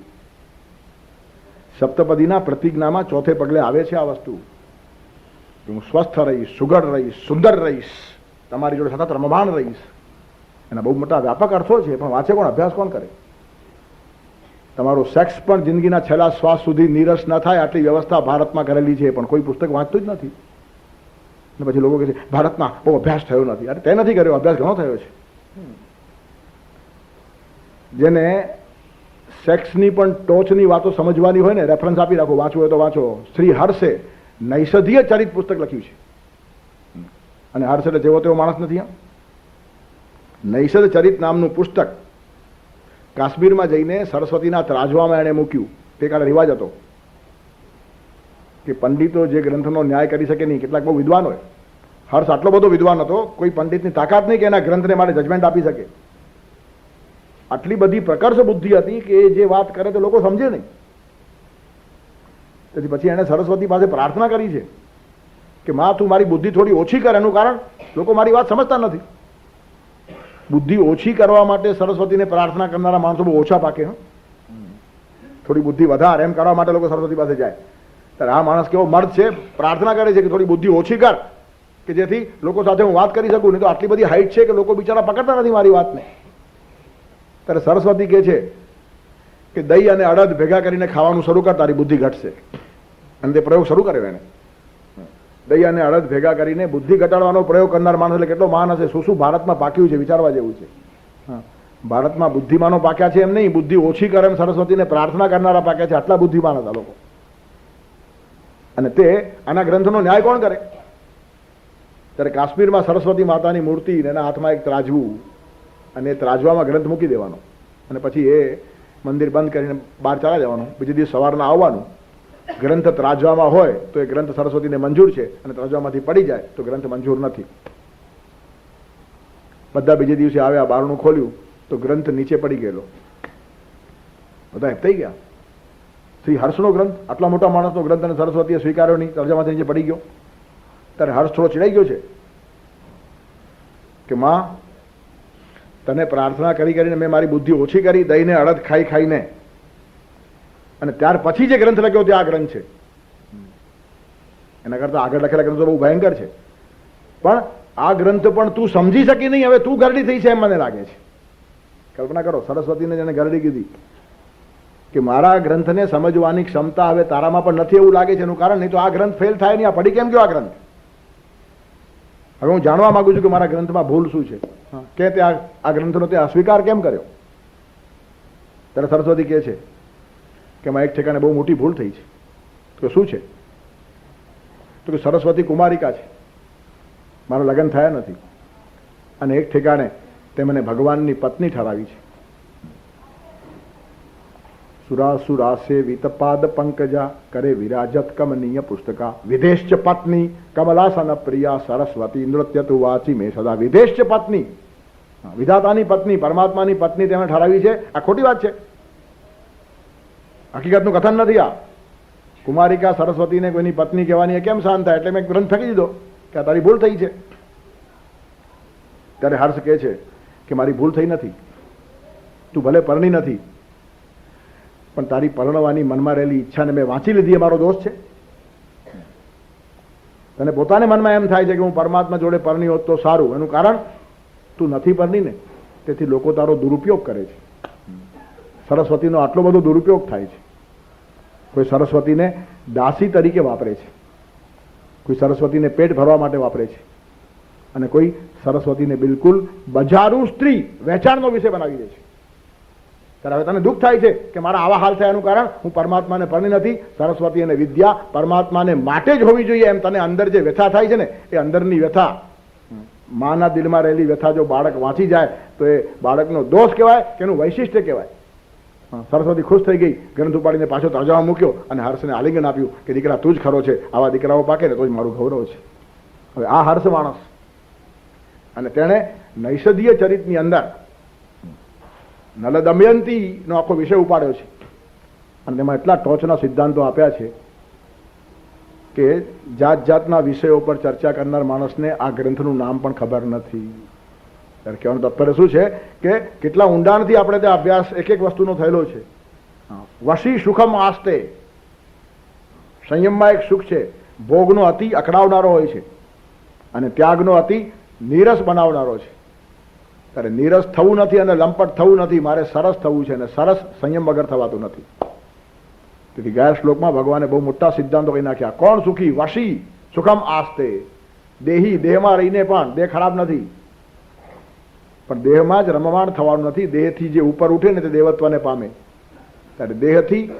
Speaker 1: સપ્તપદીના પ્રતિજ્ઞામાં ચોથે પગલે આવે છે આ વસ્તુ કે હું સ્વસ્થ રહીશ, સુગઢ રહીશ, સુંદર રહીશ, તમારી જોડે સતત રમમાણ રહીશ. એના બહુ મોટા વ્યાપક અર્થો છે, પણ વાંચે કોણ, અભ્યાસ કોણ કરે? તમારો સેક્સ પણ જિંદગીના છેલ્લા શ્વાસ સુધી નીરસ ન થાય આટલી વ્યવસ્થા ભારતમાં કરેલી છે, પણ કોઈ પુસ્તક વાંચતું જ નથી. અને પછી લોકો કહે છે ભારતમાં બહુ અભ્યાસ થયો નથી. અરે તે નથી કર્યો, અભ્યાસ ઘણો થયો છે. જેને સેક્સની પણ ટોચની વાતો સમજવાની હોય ને, રેફરન્સ આપી રાખો, વાંચવું હોય તો વાંચો. શ્રી હર્ષે નૈષધીય ચરિત પુસ્તક લખ્યું છે. અને હર્ષ એટલે જેવો તેવો માણસ નથી. નૈષધ ચરિત નામનું પુસ્તક કાશ્મીરમાં જઈને સરસ્વતીના ત્રાજવામાં એણે મૂક્યું. તે કાળે રિવાજ હતો કે પંડિતો જે ગ્રંથનો ન્યાય કરી શકે નહીં, કેટલાક બહુ વિદ્વાન હોય. હર્ષ આટલો બધો વિદ્વાન હતો, કોઈ પંડિતની તાકાત નહીં કે એના ગ્રંથને માટે જજમેન્ટ આપી શકે. આટલી બધી પ્રકર્ષ બુદ્ધિ હતી કે જે વાત કરે તો લોકો સમજે નહીં. તેથી પછી એણે સરસ્વતી પાસે પ્રાર્થના કરી છે કે માં તું મારી બુદ્ધિ થોડી ઓછી કર. એનું કારણ લોકો મારી વાત સમજતા નથી. બુદ્ધિ ઓછી કરવા માટે સરસ્વતીને પ્રાર્થના કરનારા માણસો બહુ ઓછા પાકે. થોડી બુદ્ધિ વધારે એમ કરવા માટે લોકો સરસ્વતી પાસે જાય. ત્યારે આ માણસ કેવો મર્દ છે, પ્રાર્થના કરે છે કે થોડી બુદ્ધિ ઓછી કર, કે જેથી લોકો સાથે હું વાત કરી શકું. નહીં તો આટલી બધી હાઈટ છે કે લોકો બિચારા પકડતા નથી મારી વાતને. ત્યારે સરસ્વતી કહે છે કે દહીં અને અડદ ભેગા કરીને ખાવાનું શરૂ કર, તારી બુદ્ધિ ઘટશે. અને તે પ્રયોગ શરૂ કર્યો એને. દહીં અને અડદ ભેગા કરીને બુદ્ધિ ઘટાડવાનો પ્રયોગ કરનાર માણસ એટલે કેટલો મહાન હશે. શું શું ભારતમાં પાક્યું છે, વિચારવા જેવું છે. ભારતમાં બુદ્ધિમાનો પાક્યા છે એમ નહીં, બુદ્ધિ ઓછી કરે એમ સરસ્વતીને પ્રાર્થના કરનારા પાક્યા છે. આટલા બુદ્ધિમાન હતા લોકો. અને તે આના ગ્રંથનો ન્યાય કોણ કરે? ત્યારે કાશ્મીરમાં સરસ્વતી માતાની મૂર્તિ, એના હાથમાં એક ત્રાજવું, અને ત્રાજવામાં ગ્રંથ મૂકી દેવાનો, અને પછી એ મંદિર બંધ કરીને બહાર ચાલા જવાનું. બીજે દિવસ સવારના આવવાનું. ગ્રંથ ત્રાજવામાં હોય તો એ ગ્રંથ સરસ્વતીને મંજૂર છે, અને ત્રાજવામાંથી પડી જાય તો ગ્રંથ મંજૂર નથી. બધા બીજે દિવસે આવ્યા, બારણું ખોલ્યું તો ગ્રંથ નીચે પડી ગયેલો. બધા થઈ ગયા. શ્રી હર્ષનો ગ્રંથ, આટલા મોટા માણસનો ગ્રંથ, અને સરસ્વતીએ સ્વીકાર્યો નહીં, ત્રાજવામાંથી નીચે પડી ગયો. ત્યારે હર્ષ થોડો ચીડાઈ ગયો છે કે માં તને પ્રાર્થના કરી કરીને મેં મારી બુદ્ધિ ઓછી કરી, દહીંને અડદ ખાઈ ખાઈને, અને ત્યાર પછી જે ગ્રંથ લખ્યો તે આ ગ્રંથ છે. એના કરતા આગળ લખેલા ગ્રંથો બહુ ભયંકર છે. પણ આ ગ્રંથ પણ તું સમજી શકી નહીં. હવે તું ગરડી થઈ છે એમ મને લાગે છે. કલ્પના કરો, સરસ્વતીને જેને ગરડી કીધી કે મારા ગ્રંથને સમજવાની ક્ષમતા હવે તારામાં પણ નથી એવું લાગે છે. એનું કારણ નહીં તો આ ગ્રંથ ફેલ થાય નહીં. આ પડી કેમ ગયો આ ગ્રંથ? હવે હું જાણવા માંગુ છું કે મારા ગ્રંથમાં ભૂલ શું છે, કે તે આ ગ્રંથનો તે અસ્વીકાર કેમ કર્યો? ત્યારે સરસ્વતી કહે છે કે એમાં એક ઠેકાણે બહુ મોટી ભૂલ થઈ છે. તો શું છે? તો કે સરસ્વતી કુમારિકા છે, મારા લગ્ન થયા નથી, અને એક ઠેકાણે તે મને ભગવાનની પત્ની ઠરાવી છે. સુરાસુરાસે વિતપાદ પંકજા કરે વિરાજત કમનીય પુસ્તકા વિદેશ્ચ પત્ની કમલાસન પ્રિયા સરસ્વતી નૃત્ય તુ વાચી મેં સદા. વિદેશ્ચ પત્ની, વિધાતાની પત્ની, પરમાત્માની પત્ની તેમણે ઠરાવી છે. આ ખોટી વાત છે, હકીકતનું કથન નથી. આ કુમારિકા સરસ્વતીને કોઈની પત્ની કહેવાની એ કેમ શાંત થાય? એટલે મેં ગ્રંથ ફેંકી દીધો કે આ તારી ભૂલ થઈ છે. ત્યારે હર્ષ કહે છે કે મારી ભૂલ થઈ નથી, તું ભલે પરણી નથી, પણ તારી પરણવાની મનમાં રહેલી ઈચ્છાને મેં વાંચી લીધી. એ મારો દોષ છે? તને પોતાને મનમાં એમ થાય છે કે હું પરમાત્મા જોડે પરણી હોત તો સારું. એનું કારણ તું નથી પરણી ને, તેથી લોકો તારો દુરુપયોગ કરે છે. સરસ્વતીનો આટલો બધો દુરુપયોગ થાય છે. કોઈ સરસ્વતીને દાસી તરીકે વાપરે છે, કોઈ સરસ્વતીને પેટ ભરવા માટે વાપરે છે, અને કોઈ સરસ્વતીને બિલકુલ બજારું સ્ત્રી, વેચાણનો વિષય બનાવી દે છે. ત્યારે હવે તને દુઃખ થાય છે કે મારા આવા હાલ થયાનું કારણ હું પરમાત્માને પરણી નથી. સરસ્વતી અને વિદ્યા પરમાત્માને માટે જ હોવી જોઈએ એમ તને અંદર જે વ્યથા થાય છે ને, એ અંદરની વ્યથા, માના દિલમાં રહેલી વ્યથા જો બાળક વાંચી જાય તો એ બાળકનો દોષ કહેવાય કે એનું વૈશિષ્ટ્ય કહેવાય. સરસ્વતી ખુશ થઈ ગઈ, ગ્રંથ ઉપાડીને પાછો તર્જમા મૂક્યો અને હર્ષને આલિંગન આપ્યું કે દીકરા તું જ ખરો છે, આવા દીકરાઓ પાકે ને તો જ મારું ગૌરવ છે. હવે આ હર્ષ માણસ, અને તેણે નૈષધીય ચરિતની અંદર નલ દમયંતીનો આખો વિષય ઉપાડ્યો છે, અને તેમાં એટલા ટોચના સિદ્ધાંતો આપ્યા છે કે જાત જાતના વિષયો પર ચર્ચા કરનાર માણસને આ ગ્રંથનું નામ પણ ખબર નથી. ત્યારે કહેવાનું તાત્પર્ય શું છે કે કેટલા ઊંડાણથી આપણે ત્યાં અભ્યાસ એક એક વસ્તુનો થયેલો છે. વશી સુખમ આસ્તે, સંયમમાં એક સુખ છે. ભોગનો અતિ અકળાવનારો હોય છે અને ત્યાગનો અતિ નીરસ બનાવનારો છે. ત્યારે નીરસ થવું નથી અને લંપટ થવું નથી, મારે સરસ થવું છે અને સરસ સંયમ વગર થવાતું નથી. તેથી ગયા શ્લોકમાં ભગવાને બહુ મોટા સિદ્ધાંતો કહી નાખ્યા. કોણ સુખી? વશી સુખમ આસ્તે. દેહી, દેહમાં રહીને પણ, દેહ ખરાબ નથી પણ દેહમાં જ રમવાણ થવાનું નથી. દેહથી જે ઉપર ઉઠે ને તે દેવત્વને પામે. ત્યારે દેહથી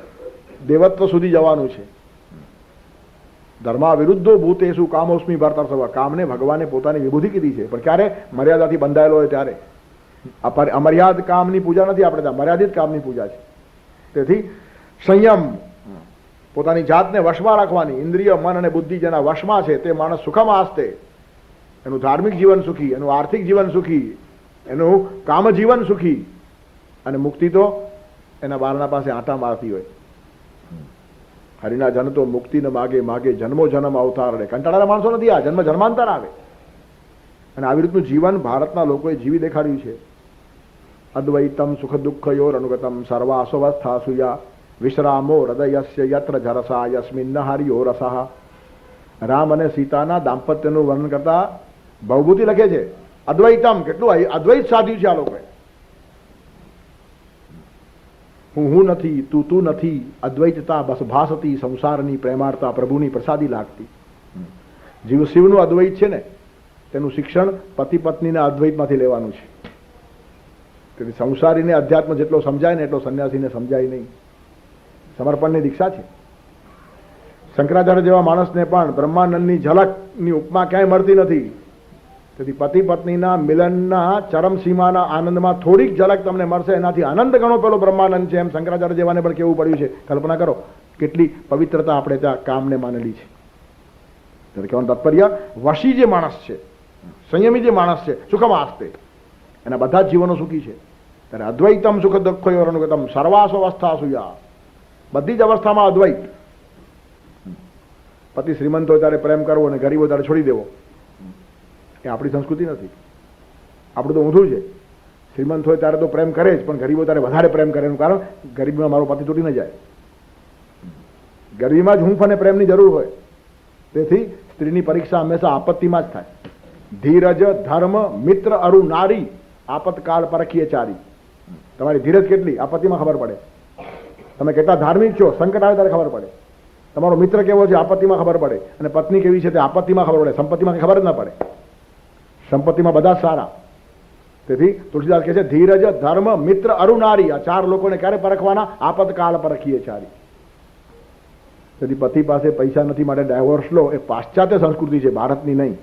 Speaker 1: દેવત્વ સુધી જવાનું છે. ધર્મા વિરુદ્ધો ભૂતેષુ કામોસ્મી ભર્તર્ષભ. કામને ભગવાને પોતાની વિભૂતિ કીધી છે, પણ ક્યારે? મર્યાદાથી બંધાયેલો હોય ત્યારે. અમર્યાદ કામની પૂજા નથી આપણે ત્યાં, મર્યાદિત કામની પૂજા છે. તેથી સંયમ, પોતાની જાતને વશમાં રાખવાની. ઇન્દ્રિય, મન અને બુદ્ધિ જેના વશમાં છે તે માણસ સુખમ આસ્તે. એનું ધાર્મિક જીવન સુખી, એનું આર્થિક જીવન સુખી, એનું કામ જીવન સુખી, અને મુક્તિ તો એના બારના પાસે આંટા મારતી હોય. હરિના જન તો મુક્તિ ન માગે, માગે જન્મો જન્મ અવતાર. કંટાળાના માણસો નથી આ, જન્મ જન્માંતર આવે. અને આવી રીતનું જીવન ભારતના લોકોએ જીવી દેખાડ્યું છે. અદ્વૈતમ સુખ દુઃખયોર અનુગતમ સર્વાસ્વસ્થા સુયા વિશ્રામો હૃદયસ્ય યત્ર જરસા યસ્મિન હરિયો રસઃ. રામ અને સીતાના દાંપત્યનું વર્ણન કરતા ભવભૂતિ લખે છે. અદ્વૈતમ, કેટલું અદ્વૈત સાધ્યું છે આ લોકોએ. હું નથી, તું નથી, અદ્વૈતતા બસ ભાસતી, સંસારની પ્રેમાળતા પ્રભુની પ્રસાદી લાગતી. જીવ શિવનું અદ્વૈત છે ને, તેનું શિક્ષણ પતિ પત્નીના અદ્વૈતમાંથી લેવાનું છે. તેથી સંસારીને અધ્યાત્મ જેટલો સમજાય ને એટલો સંન્યાસીને સમજાય નહીં. સમર્પણની દીક્ષા છે. શંકરાચાર્ય જેવા માણસને પણ બ્રહ્માનંદની ઝલકની ઉપમા ક્યાંય મળતી નથી. તેથી પતિ પત્નીના મિલનના ચરમ સીમાના આનંદમાં થોડીક ઝલક તમને મળશે, એનાથી આનંદ ગણો પેલો બ્રહ્માનંદ છે. એમ શંકરાચાર્ય જેવાને પણ કેવું પડ્યું છે. કલ્પના કરો કેટલી પવિત્રતા આપણે ત્યાં કામને માનેલી છે. ત્યારે કહેવાનું તાત્પર્ય, વશી જે માણસ છે, સંયમી જે માણસ છે, સુખમ આસ્તે, એના બધા જ જીવનો સુખી છે. ત્યારે અદ્વૈતમ સુખ દુઃખયોર અનુગતમ સર્વાસ્વસ્થા સુયા. બધી જ અવસ્થામાં અદ્વૈત. પતિ શ્રીમંત હોય ત્યારે પ્રેમ કરવો અને ગરીબ હોય ત્યારે છોડી દેવો, એ આપણી સંસ્કૃતિ નથી. આપણું તો ઊંધું છે. શ્રીમંત હોય ત્યારે તો પ્રેમ કરે જ, પણ ગરીબ હોય ત્યારે વધારે પ્રેમ કરે. એનું કારણ ગરીબીમાં મારો પતિ તૂટી ન જાય. ગરીબીમાં જ હૂંફ અને પ્રેમની જરૂર હોય. તેથી સ્ત્રીની પરીક્ષા હંમેશા આપત્તિમાં જ થાય. ધીરજ ધર્મ મિત્ર અરુ નારી આપતકાળ પરખીએ ચારી. તમારી ધીરજ કેટલી, આપત્તિમાં ખબર પડે. તમે કેટલા ધાર્મિક છો, સંકટ આવે ત્યારે ખબર પડે. તમારો મિત્ર કેવો છે, આપત્તિમાં ખબર પડે. અને પત્ની કેવી છે તે આપત્તિમાં ખબર પડે, સંપત્તિમાં ખબર જ ના પડે. સંપત્તિમાં બધા સારા. તેથી તુલસીદાસ કહે છે ધીરજ ધર્મ મિત્ર અરુ નારી. આ ચાર લોકોને ક્યારે પરખવાના? આપતકાળ પરખીએ ચારી. તેથી પતિ પાસે પૈસા નથી માટે ડાયવોર્સ લો, એ પાશ્ચાત્ય સંસ્કૃતિ છે, ભારતની નહીં.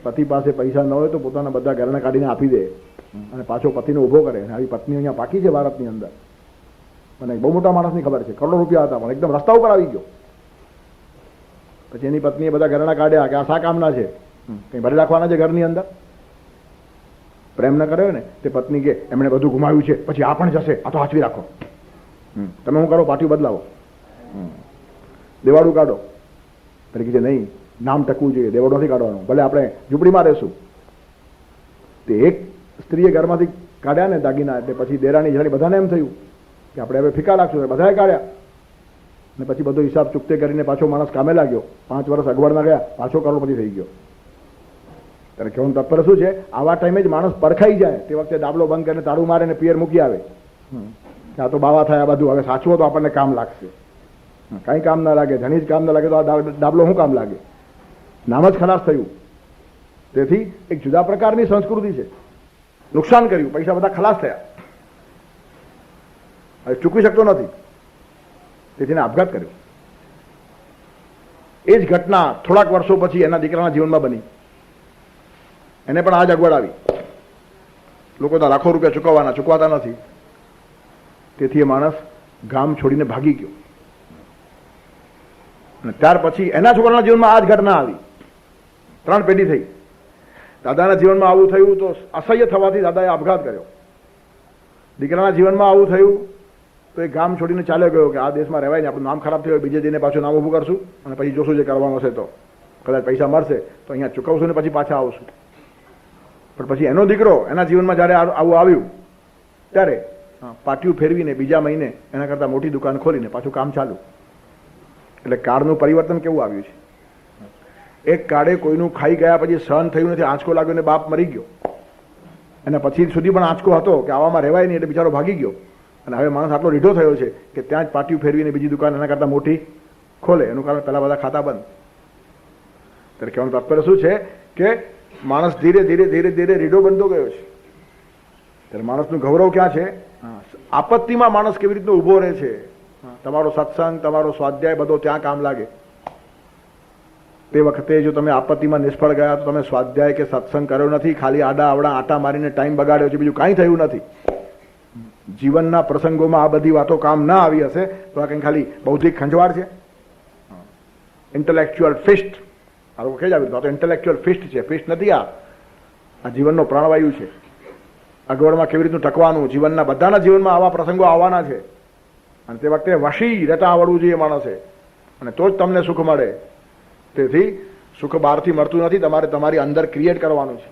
Speaker 1: પતિ પાસે પૈસા ન હોય તો પોતાના બધા ઘરના કાઢીને આપી દે અને પાછો પતિને ઊભો કરે. આવી પત્ની અહીંયા પાકી છે ભારતની અંદર. મને બહુ મોટા માણસની ખબર છે, કરોડો રૂપિયા હતા પણ એકદમ રસ્તા ઉપર આવી ગયો. પછી એની પત્નીએ બધા ઘરના કાઢ્યા કે આ શા કામના છે, કંઈ ભરી રાખવાના છે ઘરની અંદર. પ્રેમ ન કર્યો ને તે પત્ની કે એમણે બધું ગુમાવ્યું છે, પછી આ પણ જશે, આ તો હાચવી રાખો. તમે શું કરો? પાટિયું બદલાવો, દેવાળું કાઢો. તરીકે નહીં, નામ ટકવું જોઈએ, દેવાળું નથી કાઢવાનું. ભલે આપણે ઝૂંપડીમાં રહેશું. તે એક સ્ત્રીએ ઘરમાંથી કાઢ્યા ને દાગીના, એટલે પછી દેરાણી જેઠાણી બધાને એમ થયું કે આપણે હવે ફીકા લાગશું. બધાએ કાઢ્યા ને પછી બધો હિસાબ ચૂકતે કરીને પાછો માણસ કામે લાગ્યો. 5 વર્ષ અગવડમાં ગયા, પાછો કરોડપતિ થઈ ગયો. ત્યારે કહેવાનું તાત્પર્ય શું છે? આવા ટાઈમે જ માણસ પરખાઈ જાય. તે વખતે ડાબલો બંધ કરીને તાળું મારે ને પિયર મૂકી આવે. આ તો બાવા થયા બધું, હવે સાચવો તો આપણને કામ લાગશે. કાંઈ કામ ના લાગે, ધણી જ કામ ના લાગે તો આ ડાબલો શું કામ લાગે? નામ જ ખલાસ થયું. તેથી એક જુદા પ્રકારની સંસ્કૃતિ છે. નુકસાન કર્યું, પૈસા બધા ખલાસ થયા, હવે ચૂકવી શકતો નથી, તેથી એને આપઘાત કર્યો. એ જ ઘટના થોડાક વર્ષો પછી એના દીકરાના જીવનમાં બની. એને પણ આ જ અગવડ આવી. લોકો તો લાખો રૂપિયા ચૂકવવાના, ચૂકવાતા નથી. તેથી એ માણસ ગામ છોડીને ભાગી ગયો. અને ત્યાર પછી એના છોકરાના જીવનમાં આ જ ઘટના આવી. 3 પેઢી થઈ. દાદાના જીવનમાં આવું થયું તો અસહ્ય થવાથી દાદાએ આપઘાત કર્યો. દીકરાના જીવનમાં આવું થયું તો એ ગામ છોડીને ચાલ્યો ગયો કે આ દેશમાં રહેવાય ને, આપણું નામ ખરાબ થયું, બીજે જઈને પાછું નામ ઊભું કરશું અને પછી જોશું જે કરવાનું હશે. તો કદાચ પૈસા મળશે તો અહીંયા ચૂકવશું ને પછી પાછા આવશું. પણ પછી એનો દીકરો એના જીવનમાં જ્યારે આવું આવ્યું ત્યારે પાટિયું ફેરવીને બીજા મહિને એના કરતાં મોટી દુકાન ખોલીને પાછું કામ ચાલુ. એટલે કાળનું પરિવર્તન કેવું આવ્યું છે. એક કાળે કોઈનું ખાઈ ગયા પછી સહન થયું નથી, આંચકો લાગ્યો ને બાપ મરી ગયો, અને પછી સુધી પણ આંચકો હતો કે આવામાં રહેવાય નહીં, એટલે બિચારો ભાગી ગયો. અને હવે માણસ આટલો રીઢો થયો છે કે ત્યાં જ પાટિયું ફેરવીને બીજી દુકાન એના કરતાં મોટી ખોલે. એનું કારણ પહેલા બધા ખાતા બંધ. ત્યારે કહેવાનું તાત્પર્ય શું છે કે માણસ ધીરે ધીરે ધીરે ધીરે રીઢો બનતો ગયો છે. ત્યારે માણસનું ગૌરવ ક્યાં છે? આપત્તિમાં માણસ કેવી રીતનો ઊભો રહે છે. તમારો સત્સંગ, તમારો સ્વાધ્યાય બધો ત્યાં કામ લાગે. તે વખતે જો તમે આપત્તિમાં નિષ્ફળ ગયા તો તમે સ્વાધ્યાય કે સત્સંગ કર્યો નથી, ખાલી આડા આવડા આટા મારીને ટાઈમ બગાડ્યો છે, બીજું કાંઈ થયું નથી. જીવનના પ્રસંગોમાં આ બધી વાતો કામ ના આવી હશે તો આ કંઈ ખાલી બૌદ્ધિક ખંજવાળ છે, ઇન્ટેલેક્ચ્યુઅલ ફિસ્ટ. આ લોકો કહે જ આવ્યું તો ઇન્ટેલેક્ચ્યુઅલ ફિસ્ટ છે, ફિસ્ટ નથી. આ જીવનનો પ્રાણવાયુ છે. અગવડમાં કેવી રીતનું ટકવાનું, જીવનના બધાના જીવનમાં આવા પ્રસંગો આવવાના છે. અને તે વખતે વશી રહેતા આવડવું જોઈએ માણસે, અને તો જ તમને સુખ મળે. તેથી સુખ બહારથી મળતું નથી, તમારે તમારી અંદર ક્રિએટ કરવાનું છે.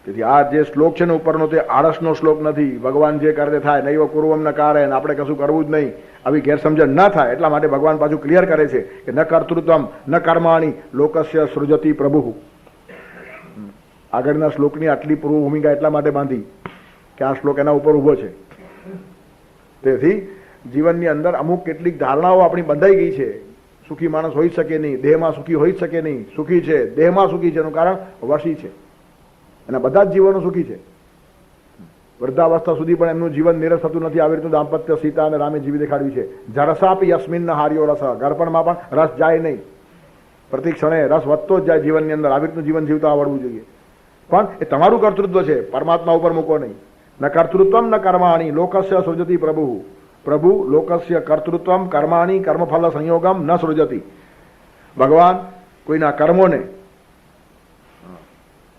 Speaker 1: તેથી આ જે શ્લોક છે ને ઉપરનો, તે આળસનો શ્લોક નથી. ભગવાન જે કરે થાય, નૈવ પૂર્વમ ન કારે, આપણે કશું કરવું જ નહીં, આવી ગેરસમજણ ન થાય એટલા માટે ભગવાન પાછું ક્લિયર કરે છે કે ન કર્તૃત્વમ ન કર્માણી લોકસ્ય સૃજતી પ્રભુ. આગળના શ્લોકની આટલી પૂર્વ ભૂમિકા એટલા માટે બાંધી કે આ શ્લોક એના ઉપર ઊભો છે. તેથી જીવનની અંદર અમુક કેટલીક ધારણાઓ આપણી બંધાઈ ગઈ છે. સુખી માણસ હોઈ શકે નહીં, દેહમાં સુખી હોઈ શકે નહીં. સુખી છે, દેહમાં સુખી છે, એનું કારણ વશી છે. અને બધા જ જીવનો સુખી છે. વૃદ્ધાવસ્થા સુધી પણ એમનું જીવન નિરસ થતું નથી. આવી રીતનું દાંપત્ય સીતા અને રામે જીવી દેખાડ્યું છે. જરસાપી યસ્મિન હાર્યો રસ, ઘરપણમાં પણ રસ જાય નહીં. પ્રતિ ક્ષણે રસ વધતો જ જાય જીવનની અંદર. આવી રીતનું જીવન જીવતા આવડવું જોઈએ. પણ એ તમારું કર્તૃત્વ છે, પરમાત્મા ઉપર મૂકો નહીં. ન કર્તૃત્વમ ન કર્માણી લોકસ્ય સૃજતી પ્રભુ. પ્રભુ લોકસ્ય કર્તૃત્વમ કર્માણી કર્મફલ સંયોગમ ન સૃજતી. ભગવાન કોઈના કર્મોને,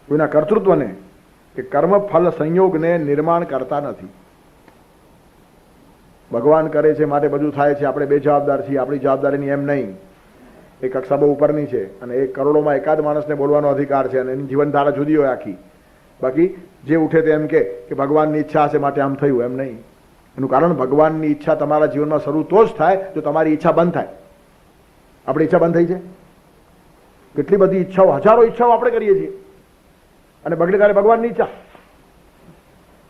Speaker 1: કોઈના કર્તૃત્વને કે કર્મફલ સંયોગને નિર્માણ કરતા નથી. ભગવાન કરે છે માટે બધું થાય છે. આપણે બે જવાબદાર છીએ. આપણી જવાબદારીની એમ નહીં. એ કક્ષા બહુ ઉપરની છે, અને એક કરોડોમાં એકાદ માણસને બોલવાનો અધિકાર છે, અને એની જીવનધારા જુદી હોય આખી. બાકી જે ઉઠે તે એમ કે ભગવાનની ઈચ્છા હશે માટે આમ થયું, એમ નહીં. એનું કારણ ભગવાનની ઈચ્છા તમારા જીવનમાં શરૂ તો જ થાય જો તમારી ઈચ્છા બંધ થાય. આપણી ઈચ્છા બંધ થઈ છે. કેટલી બધી ઈચ્છાઓ, હજારો ઈચ્છાઓ આપણે કરીએ છીએ, અને બગડે ત્યારે ભગવાનની ઈચ્છા.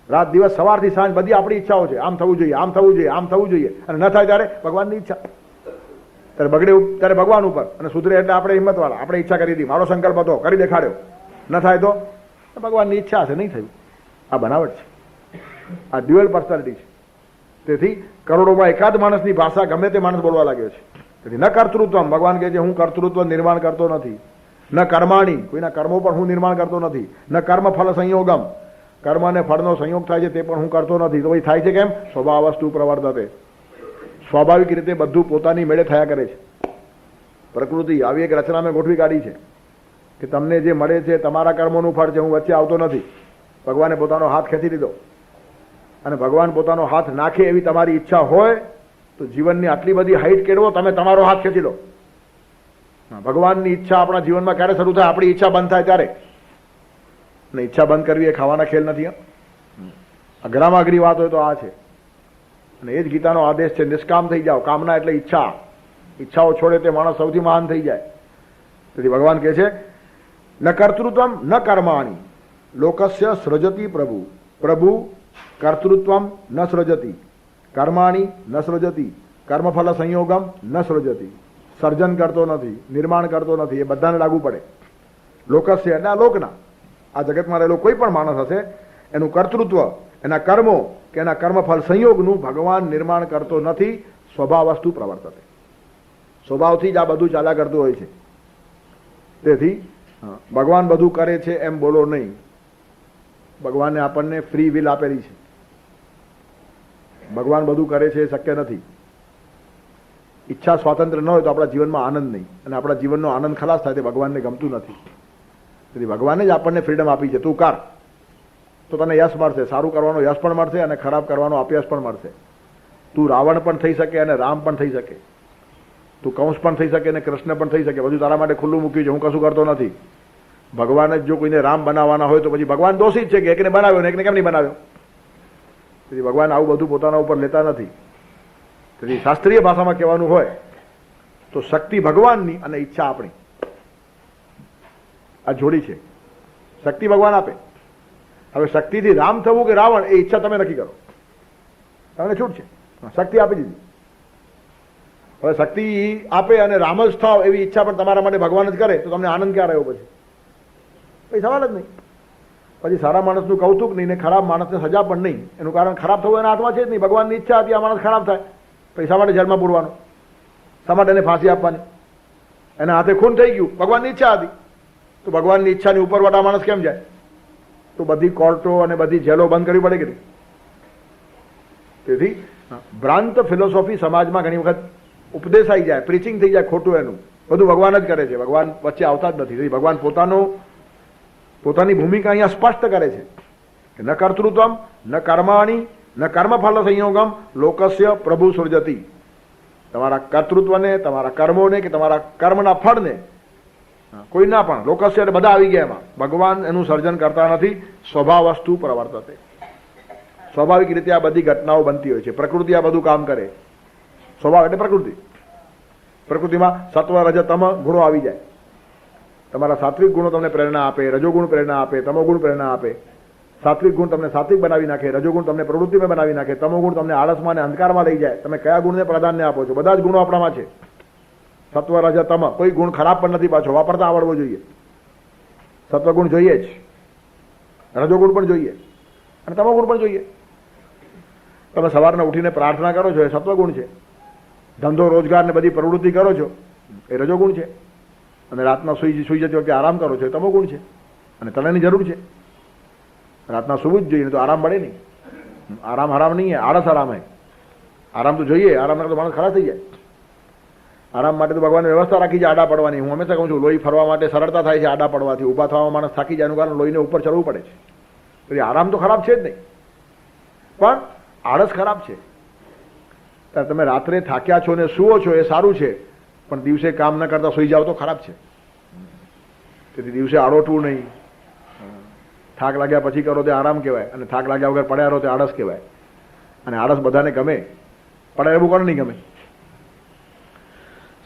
Speaker 1: રાત દિવસ સવારથી સાંજ બધી આપણી ઈચ્છાઓ છે. આમ થવું જોઈએ, આમ થવું જોઈએ, આમ થવું જોઈએ, અને ન થાય ત્યારે ભગવાનની ઈચ્છા. ત્યારે બગડે ત્યારે ભગવાન ઉપર, અને સુધરે એટલે આપણે હિંમતવાળા. આપણે ઈચ્છા કરી હતી, મારો સંકલ્પ હતો, કરી દેખાડ્યો. ન થાય તો ભગવાનની ઈચ્છા છે, નહીં થયું. આ બનાવટ છે. આ ડ્યુઅલ પર્સનાલિટી છે. તેથી કરોડોમાં એકાદ માણસની ભાષા ગમે તે માણસ બોલવા લાગ્યો છે. તેથી ન કર્તૃત્વમ, ભગવાન કહે છે હું કર્તૃત્વ નિર્માણ કરતો નથી. ન કર્માણી, કોઈના કર્મો પણ હું નિર્માણ કરતો નથી. ન કર્મ ફલ સંયોગમ, કર્મ અને ફળનો સંયોગ થાય છે તે પણ હું કરતો નથી. તો ભાઈ થાય છે કેમ? સ્વભાવસ્તુ પ્રવર્તતે. સ્વાભાવિક રીતે બધું પોતાની મેળે થયા કરે છે. પ્રકૃતિ આવી એક રચના મેં ગોઠવી કાઢી છે કે તમને જે મળે છે તમારા કર્મોનું ફળ છે. હું વચ્ચે આવતો નથી. ભગવાને પોતાનો હાથ ખેંચી લીધો, અને ભગવાન પોતાનો હાથ નાખે એવી તમારી ઈચ્છા હોય તો જીવનની આટલી બધી હાઈટ કેળવો, તમે તમારો હાથ ખેંચી લો. ભગવાનની ઈચ્છા આપણા જીવનમાં ક્યારે શરૂ થાય? આપણી ઈચ્છા બંધ થાય ત્યારે. અને ઈચ્છા બંધ કરવી એ ખાવાના ખેલ નથી. અઘરામાં અઘરી વાત હોય તો આ છે. અને એ જ ગીતાનો આદેશ છે, નિષ્કામ થઈ જાઓ. કામના એટલે ઈચ્છા. ઈચ્છાઓ છોડે તે માણસ સૌથી મહાન થઈ જાય. તેથી ભગવાન કહે છે ન કર્તૃત્વમ ન કર્માણી લોકસ્ય સૃજતી પ્રભુ. પ્રભુ કર્તૃત્વમ ન સૃજતી, કર્માણી ન સૃજતી, કર્મફલ સંયોગમ ન સૃજતી. સર્જન કરતો નથી, નિર્માણ કરતો નથી. એ બધાને લાગુ પડે. લોકસ્ય એટલે આ લોકના, આ જગતમાં રહેલો કોઈ પણ માણસ હશે, એનું કર્તૃત્વ, એના કર્મો કે એના કર્મફળ સંયોગનું ભગવાન નિર્માણ કરતો નથી. સ્વભાવસ્તુ પ્રવર્તતે. સ્વભાવથી જ આ બધું ચાલ્યા કરતું હોય છે. તેથી ભગવાન બધું કરે છે એમ બોલો નહીં. ભગવાને આપણને ફ્રી વિલ આપેલી છે. ભગવાન બધું કરે છે એ શક્ય નથી. ઈચ્છા સ્વાતંત્ર્ય ન હોય તો આપણા જીવનમાં આનંદ નહીં, અને આપણા જીવનનો આનંદ ખલાસ થાય તે ભગવાનને ગમતું નથી. તેથી ભગવાને જ આપણને ફ્રીડમ આપી છે. તું કર તો તને યશ મળશે. સારું કરવાનો યશ પણ મળશે, અને ખરાબ કરવાનો અપયશ પણ મળશે. તું રાવણ પણ થઈ શકે અને રામ પણ થઈ શકે. તું કંસ પણ થઈ શકે અને કૃષ્ણ પણ થઈ શકે. બધું તારા માટે ખુલ્લું મૂક્યું છે. હું કશું કરતો નથી. ભગવાન જ જો કોઈને રામ બનાવવાના હોય તો પછી ભગવાન દોષિત છે કે એકને બનાવ્યો ને એકને કેમ નહીં બનાવ્યો? તેથી ભગવાન આવું બધું પોતાના ઉપર લેતા નથી. તેથી શાસ્ત્રીય ભાષામાં કહેવાનું હોય તો શક્તિ ભગવાનની અને ઈચ્છા આપણી, આ જોડી છે. શક્તિ ભગવાન આપે. હવે શક્તિથી રામ થવું કે રાવણ એ ઈચ્છા તમે નક્કી કરો, તમને છૂટ છે. શક્તિ આપી દીધી. હવે શક્તિ આપે અને રામ જ થાવ એવી ઈચ્છા પણ તમારા માટે ભગવાન જ કરે તો તમને આનંદ ક્યાં રહ્યો? પછી સવાલ જ નહીં. પછી સારા માણસનું કૌતુક નહીં ને ખરાબ માણસને સજા પણ નહીં. એનું કારણ ખરાબ થવું એના હાથમાં છે જ નહીં. ભગવાનની ઈચ્છા હતી આ માણસ ખરાબ થાય, પૈસા માટે જેલમાં પૂરવાનો, શા માટે એને ફાંસી આપવાની? એના હાથે ખૂન થઈ ગયું, ભગવાનની ઈચ્છા હતી. તો ભગવાનની ઈચ્છાની ઉપરવાળા માણસ કેમ જાય? તો બધી કોર્ટો અને બધી જેલો બંધ કરવી પડે કે નહીં? તેથી ભ્રાંત ફિલોસોફી સમાજમાં ઘણી વખત ઉપદેશ આવી જાય, પ્રીચિંગ થઈ જાય ખોટું, એનું બધું ભગવાન જ કરે છે, ભગવાન વચ્ચે આવતા જ નથી. ભગવાન પોતાની ભૂમિકા અહીંયા સ્પષ્ટ કરે છે કે ન કર્તૃત્વમ ન કર્માણી ન કર્મફલ સંયોગમ લોકસ્ય પ્રભુ સૃજતી. તમારા કર્તૃત્વને, તમારા કર્મોને કે તમારા કર્મના ફળને કોઈ ના પણ લોકસ્ય બધા આવી ગયા એમાં. ભગવાન એનું સર્જન કરતા નથી. સ્વભાવ વસ્તુ પ્રવર્તતે. સ્વાભાવિક રીતે આ બધી ઘટનાઓ બનતી હોય છે. પ્રકૃતિ આ બધું કામ કરે. સ્વભાવ એટલે પ્રકૃતિ. પ્રકૃતિમાં સત્વ રજ તમ ગુણો આવી જાય. તમારા સાત્વિક ગુણો તમને પ્રેરણા આપે, રજોગુણ પ્રેરણા આપે, તમોગુણ પ્રેરણા આપે. સાત્વિક ગુણ તમને સાત્વિક બનાવી નાખે, રજોગુણ તમને પ્રવૃત્તિમાં બનાવી નાખે, તમોગુણ તમને આળસમાં અને અંધકારમાં લઈ જાય. તમે કયા ગુણને પ્રાધાન્ય આપો છો? બધા જ ગુણો આપણામાં છે. સત્વ રજ તમ, કોઈ ગુણ ખરાબ પણ નથી, પાછો વાપરતા આવડવો જોઈએ. સત્વગુણ જોઈએ જ, રજોગુણ પણ જોઈએ અને તમોગુણ પણ જોઈએ. તમે સવારના ઉઠીને પ્રાર્થના કરો છો એ સત્વગુણ છે. ધંધો રોજગાર ને બધી પ્રવૃત્તિ કરો છો એ રજોગુણ છે. અને રાતના સુઈ જતી વખતે આરામ કરો છો એ તમોગુણ છે. અને તનેની જરૂર છે, રાતના સુવું જ જોઈએ, તો આરામ મળે નહીં. આરામ હરામ નહીં, આળસ આરામ હે. આરામ તો જોઈએ, આરામ તો માણસ ખરાબ થઈ જાય. આરામ માટે તો ભગવાન વ્યવસ્થા રાખી છે આડા પડવાની. હું હંમેશા કહું છું, લોહી ફરવા માટે સરળતા થાય છે આડા પડવાથી. ઊભા થવામાં માણસ થાકી જાય, એનું કારણ લોહીને ઉપર ચડવું પડે છે. તો આરામ તો ખરાબ છે જ નહીં, પણ આળસ ખરાબ છે. તમે રાત્રે થાક્યા છો ને સુવો છો એ સારું છે, પણ દિવસે કામ ન કરતા સુઈ જાઓ તો ખરાબ છે. તેથી દિવસે આડોટવું નહીં. થાક લાગ્યા પછી કરો તે આરામ કહેવાય, અને થાક લાગ્યા વગર પડ્યા રહો તે આળસ કહેવાય. અને આળસ બધાને ગમે, પડ્યા એવું કોને નહીં ગમે?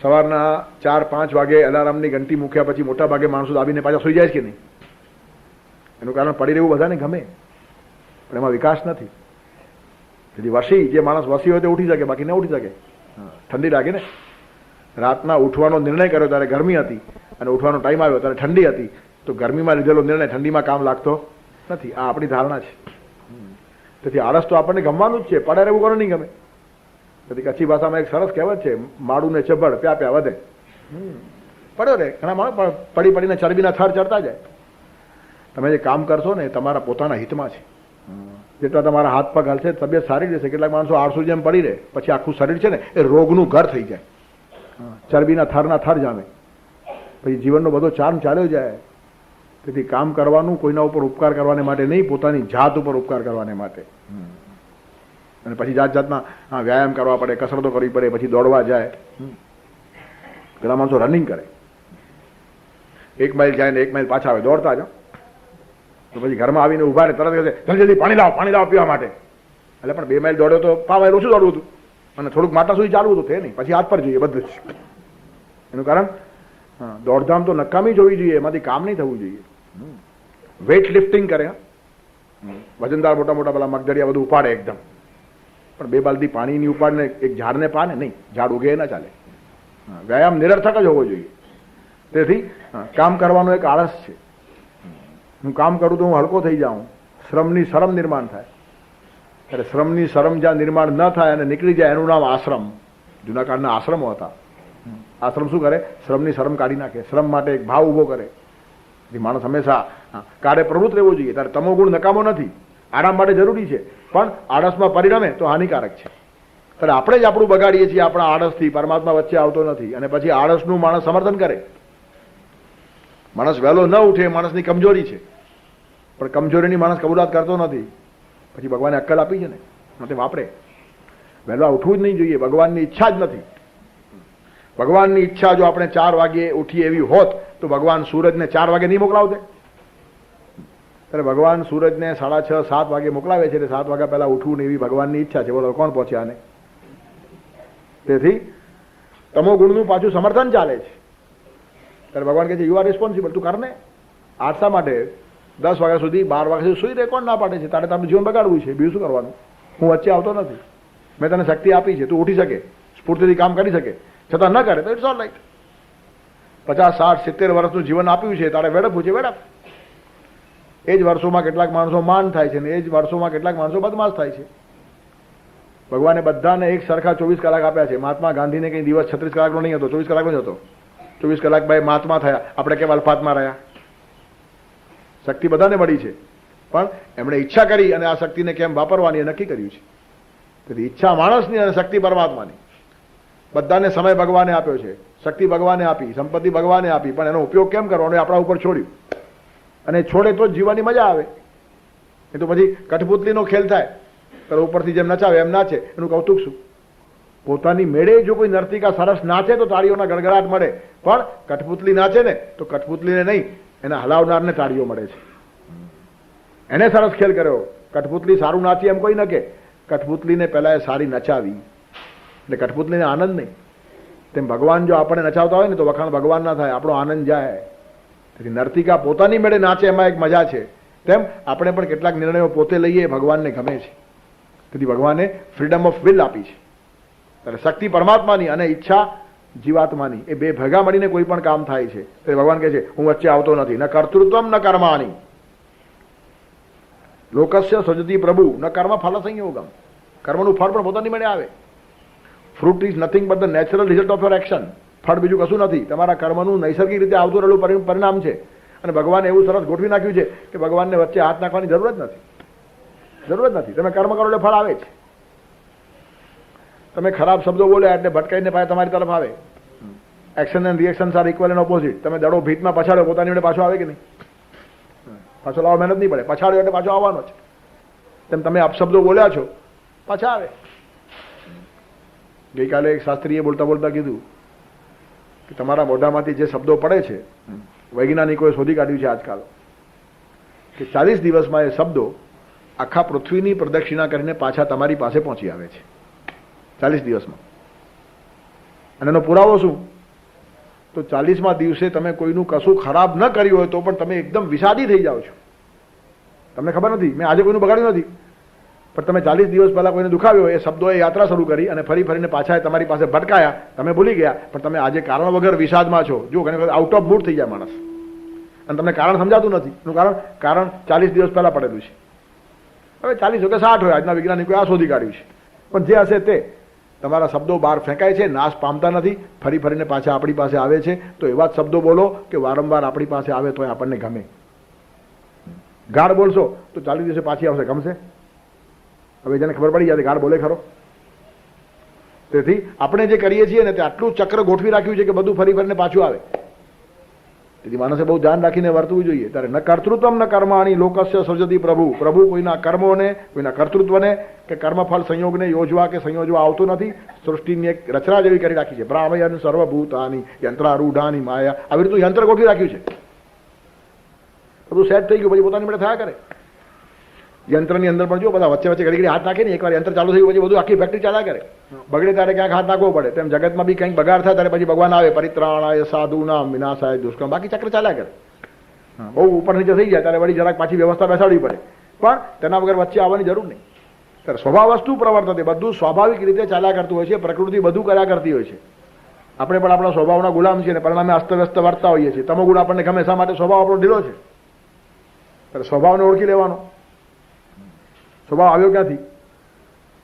Speaker 1: સવારના 4-5 વાગે અલાર્મની ઘંટી મૂક્યા પછી મોટા ભાગે માણસો દાબીને પાછા સુઈ જાય છે કે નહીં? એનું કારણ પડી રહેવું બધાને ગમે, પણ એમાં વિકાસ નથી. તેથી વસી, જે માણસ વસી હોય તે ઉઠી શકે, બાકી ન ઉઠી શકે. ઠંડી લાગે ને. રાતના ઉઠવાનો નિર્ણય કર્યો ત્યારે ગરમી હતી, અને ઉઠવાનો ટાઈમ આવ્યો ત્યારે ઠંડી હતી. તો ગરમીમાં લીધેલો નિર્ણય ઠંડીમાં કામ લાગતો નથી. આ આપણી ધારણા છે. તેથી આળસ તો આપણને ગમવાનું જ છે, પડે રહેવું કોને નહીં ગમે? તેથી કચ્છી ભાષામાં એક સરસ કહેવત છે, માડું ને ચબડ પ્યા પ્યા વધે. પડ્યો રે, ઘણા માણસ પડી પડીને ચરબીના થર ચડતા જાય. તમે જે કામ કરશો ને તમારા પોતાના હિતમાં છે. જેટલા તમારા હાથ પગ હાલશે તબિયત સારી રહેશે. કેટલાક માણસો આળસુ જેમ પડી રહે, પછી આખું શરીર છે ને એ રોગનું ઘર થઈ જાય. ચરબીના થરના થર જામે, પછી જીવનનો બધો ચાર્મ ચાલ્યો જાય. તેથી કામ કરવાનું કોઈના ઉપર ઉપકાર કરવાને માટે નહીં, પોતાની જાત ઉપર ઉપકાર કરવાને માટે. અને પછી જાત જાતના વ્યાયામ કરવા પડે, કસરતો કરવી પડે, પછી દોડવા જાય. પેલા માણસો રનિંગ કરે, 1 માઇલ જાય ને 1 માઇલ પાછા આવે, દોડતા જાઓ. તો પછી ઘરમાં આવીને ઉભા રહે, તરત જલ્દી જલ્દી પાણી લાવો પીવા માટે. એટલે પણ 2 માઇલ દોડ્યો તો 5 માઇલ ઓછું દોડવું હતું, અને થોડુંક માટા સુધી ચાલવું હતું, તે નહીં. પછી હાથ પર જોઈએ બધું જ. એનું કારણ દોડધામ તો નકામી જોવી જોઈએ, એમાંથી કામ નહીં થવું જોઈએ. વેઇટ લિફ્ટિંગ કરે, વજનદાર મોટા મોટા પેલા મગદડિયા બધું ઉપાડે એકદમ, પણ 2 બાલદી પાણીની ઉપાડને એક ઝાડને પાને નહીં, ઝાડ ઉગે ના ચાલે. વ્યાયામ નિરર્થક જ હોવો જોઈએ. તેથી કામ કરવાનો એક આળસ છે. હું કામ કરું તો હું હલકો થઈ જાઉં, શ્રમની શરમ નિર્માણ થાય. ત્યારે શ્રમની શરમ જ્યાં નિર્માણ ન થાય અને નીકળી જાય એનું નામ આશ્રમ. જૂના કાળના આશ્રમો હતા. આશ્રમ શું કરે? શ્રમની શરમ કાઢી નાખે, શ્રમ માટે એક ભાવ ઉભો કરે. માણસ હંમેશા કાર્ય પ્રવૃત્ત રહેવો જોઈએ. ત્યારે તમોગુણ નકામો નથી, આરામ માટે જરૂરી છે, પણ આળસમાં પરિણમે તો હાનિકારક છે. ત્યારે આપણે જ આપણું બગાડીએ છીએ આપણા આળસથી. પરમાત્મા વચ્ચે આવતો નથી. અને પછી આળસનું માણસ સમર્થન કરે. માણસ વહેલો ન ઉઠે માણસની કમજોરી છે, પણ કમજોરીની માણસ કબૂલાત કરતો નથી. પછી ભગવાને અક્કલ આપી છે ને, માટે વાપરે. વહેલા ઉઠવું જ નહીં જોઈએ, ભગવાનની ઈચ્છા જ નથી. ભગવાનની ઈચ્છા જો આપણે 4 વાગે ઉઠીએ એવી હોત તો ભગવાન સૂરજને 4 વાગે નહીં મોકલાવતે? ત્યારે ભગવાન સૂરજને 6:30 7 વાગે મોકલાવે છે એટલે 7 વાગ્યા પહેલા ઉઠવું ને એવી ભગવાનની ઈચ્છા છે. બોલો કોણ પહોંચ્યા આને? તેથી તમો ગુણનું પાછું સમર્થન ચાલે છે. ત્યારે ભગવાન કહે છે યુ આર રિસ્પોન્સિબલ, તું કરને. આટલા માટે 10 વાગ્યા સુધી 12 વાગ્યા સુધી સુઈ રહે, કોણ ના પાડે છે? તારે તારું જીવન બગાડવું છે, બીજું શું કરવાનું? હું વચ્ચે આવતો નથી, મેં તને શક્તિ આપી છે, તું ઉઠી શકે, સ્ફૂર્તિથી કામ કરી શકે, છતાં ન કરે તો ઇટ્સ ઓલ રાઈટ. 50 60 70 વર્ષનું જીવન આપ્યું છે, તારે વેડપવું છે, વેડપ. એ જ વર્ષોમાં કેટલાક માણસો માન થાય છે ને એ જ વર્ષોમાં કેટલાક માણસો બદમાશ થાય છે. ભગવાને બધાને એક સરખા 24 કલાક આપ્યા છે. મહાત્મા ગાંધીને કંઈ દિવસ 36 કલાકનો નહીં હતો, 24 કલાકનો જ હતો. 24 કલાક ભાઈ મહાત્મા થયા, આપણે કેમ અલ્પાત્મા રહ્યા? શક્તિ બધાને મળી છે, પણ એમણે ઈચ્છા કરી અને આ શક્તિને કેમ વાપરવાની એ નક્કી કર્યું છે. તેથી ઈચ્છા માણસની અને શક્તિ પરમાત્માની. બધાને સમય ભગવાને આપ્યો છે, શક્તિ ભગવાને આપી, સંપત્તિ ભગવાને આપી, પણ એનો ઉપયોગ કેમ કરવાનો એ આપણા ઉપર છોડ્યું. અને છોડે તો જ જીવવાની મજા આવે. એ તો પછી કઠપુતલીનો ખેલ થાય, તો ઉપરથી જેમ નચાવે એમ નાચે, એનું કૌતુક શું? પોતાની મેળે જો કોઈ નર્તિકા સરસ નાચે તો તાળીઓના ગડગડાટ મળે, પણ કઠપુતલી નાચે ને તો કઠપુતલીને નહીં, એના હલાવનારને તાળીઓ મળે છે. એને સરસ ખેલ કર્યો. કઠપુતલી સારું નાચી એમ કોઈ ન કે, કઠપુતલીને પહેલા એ સારી નચાવી એટલે કઠપુતલીને આનંદ નહીં. તેમ ભગવાન જો આપણને નચાવતા હોય ને તો વખાણ ભગવાન ના થાય, આપણો આનંદ જાય. તેથી નર્તિકા પોતાની મેળે નાચે એમાં એક મજા છે. તેમ આપણે પણ કેટલાક નિર્ણયો પોતે લઈએ, ભગવાનને ગમે છે. તેથી ભગવાને ફ્રીડમ ઓફ વિલ આપી છે. ત્યારે શક્તિ પરમાત્માની અને ઈચ્છા જીવાત્માની, એ બે ભેગા મળીને કોઈ પણ કામ થાય છે. એટલે ભગવાન કહે છે હું વચ્ચે આવતો નથી. ન કર્તૃત્વમ ન કર્માની લોકસ્ય સજતી પ્રભુ ન કર્મ ફલ સંયોગમ. કર્મનું ફળ પણ પોતાની મેળે આવે. Fruit is nothing but the natural result of your action. ફળ બીજું કશું નથી, તમારા કર્મનું નૈસર્ગિક રીતે આવતું રહેલું પરિણામ છે. અને ભગવાને એવું સરસ ગોઠવી નાખ્યું છે કે ભગવાનને વચ્ચે હાથ નાખવાની જરૂર જ નથી. જરૂર જ નથી. તમે કર્મ કરો એટલે ફળ આવે છે. તમે ખરાબ શબ્દો બોલ્યા એટલે ભટકાઈને પાછા તમારી તરફ આવે. Action and reaction are equal and opposite. તમે દડો ભીતમાં પછાડ્યો, પોતાની વડે પાછો આવે કે નહીં? પાછો લાવવા મહેનત નહીં પડે, પછાડ્યો એટલે પાછો આવવાનો છે. તેમ તમે અપશબ્દો બોલ્યા છો, પાછા આવે. ગઈકાલે એક શાસ્ત્રીએ બોલતા બોલતા કીધું કે તમારા મોઢામાંથી જે શબ્દો પડે છે, વૈજ્ઞાનિકોએ શોધી કાઢ્યું છે આજકાલ કે 40 દિવસમાં એ શબ્દો આખા પૃથ્વીની પ્રદક્ષિણા કરીને પાછા તમારી પાસે પહોંચી આવે છે. 40 દિવસમાં. અને એનો પુરાવો શું? તો 40મા દિવસે તમે કોઈનું કશું ખરાબ ન કર્યું હોય તો પણ તમે એકદમ વિષાદી થઈ જાઓ છો. તમને ખબર નથી, મેં આજે કોઈનું બગાડ્યું નથી, પણ તમે 40 દિવસ પહેલા કોઈને દુખાવ્યો, એ શબ્દોએ યાત્રા શરૂ કરી અને ફરી ફરીને પાછા તમારી પાસે ભટકાયા, તમે ભૂલી ગયા, પણ તમે આજે કારણ વગર વિષાદમાં છો. જો ઘણી વખત આઉટ ઓફ મૂડ થઈ જાય માણસ અને તમને કારણ સમજાતું નથી. એનું કારણ 40 દિવસ પહેલા પડેલું છે. હવે 40 હોય કે 60 હોય, આજના વૈજ્ઞાનિકોએ આ શોધી કાઢ્યું છે. પણ જે હશે તે તમારા શબ્દો બહાર ફેંકાય છે, નાશ પામતા નથી, ફરી ફરીને પાછા આપણી પાસે આવે છે. તો એવા જ શબ્દો બોલો કે વારંવાર આપણી પાસે આવે તો આપણને ગમે. ગાઢ બોલશો તો 40 દિવસે પાછી આવશે, ગમશે? હવે જેને ખબર પડી જાય ગાઢ બોલે ખરો. તેથી આપણે જે કરીએ છીએ ને તે આટલું ચક્ર ગોઠવી રાખ્યું છે કે બધું ફરી ફરીને પાછું આવે. તેથી માણસે બહુ ધ્યાન રાખીને વર્તવું જોઈએ. ત્યારે ન કર્તૃત્વમ ન કર્માણી લોકસ્ય સર્જતી પ્રભુ. પ્રભુ કોઈના કર્મોને, કોઈના કર્તૃત્વને કે કર્મફળ સંયોગને યોજવા કે સંયોજવા આવતું નથી. સૃષ્ટિની એક રચના જેવી કરી રાખી છે. બ્રાહ્મયન સર્વભૂતાની યંત્રારૂઢાની માયા, આવી રીતે યંત્ર ગોઠવી રાખ્યું છે. બધું સેટ થઈ ગયું, પછી પોતાની માટે થયા કરે. યંત્રની અંદર પણ જો બધા વચ્ચે વચ્ચે ઘડી ઘડી હાથ નાખે ને, એકવાર યંત્ર ચાલુ થયું પછી બધું આખી ફેક્ટરી ચાલ્યા કરે. બગડે ત્યારે ક્યાંક હાથ નાખવો પડે. તેમ જગતમાં બી કંઈક બગાડ થાય ત્યારે પછી ભગવાન આવે, પરિત્રાણાય સાધુનામ વિનાશાય દુષ્કર્મ, બાકી ચક્ર ચાલ્યા કરે. બહુ ઉપર નીચે થઈ જાય ત્યારે વળી જરાક પાછી વ્યવસ્થા બેસાડવી પડે, પણ તેના વગર વચ્ચે આવવાની જરૂર નહીં. ત્યારે સ્વભાવ વસ્તુ પ્રવર્તતે, બધું સ્વાભાવિક રીતે ચાલ્યા કરતું હોય છે. પ્રકૃતિ બધું કર્યા કરતી હોય છે. આપણે પણ આપણા સ્વભાવના ગુલામ છીએ અને પરિણામે અસ્તવ્યસ્ત વર્તા હોઈએ છીએ. તમો ગુણ આપણને ગમે, શા માટે? સ્વભાવ આપણો ઢીલો છે. ત્યારે સ્વભાવને ઓળખી લેવાનો. સ્વભાવ આવ્યો ક્યાંથી?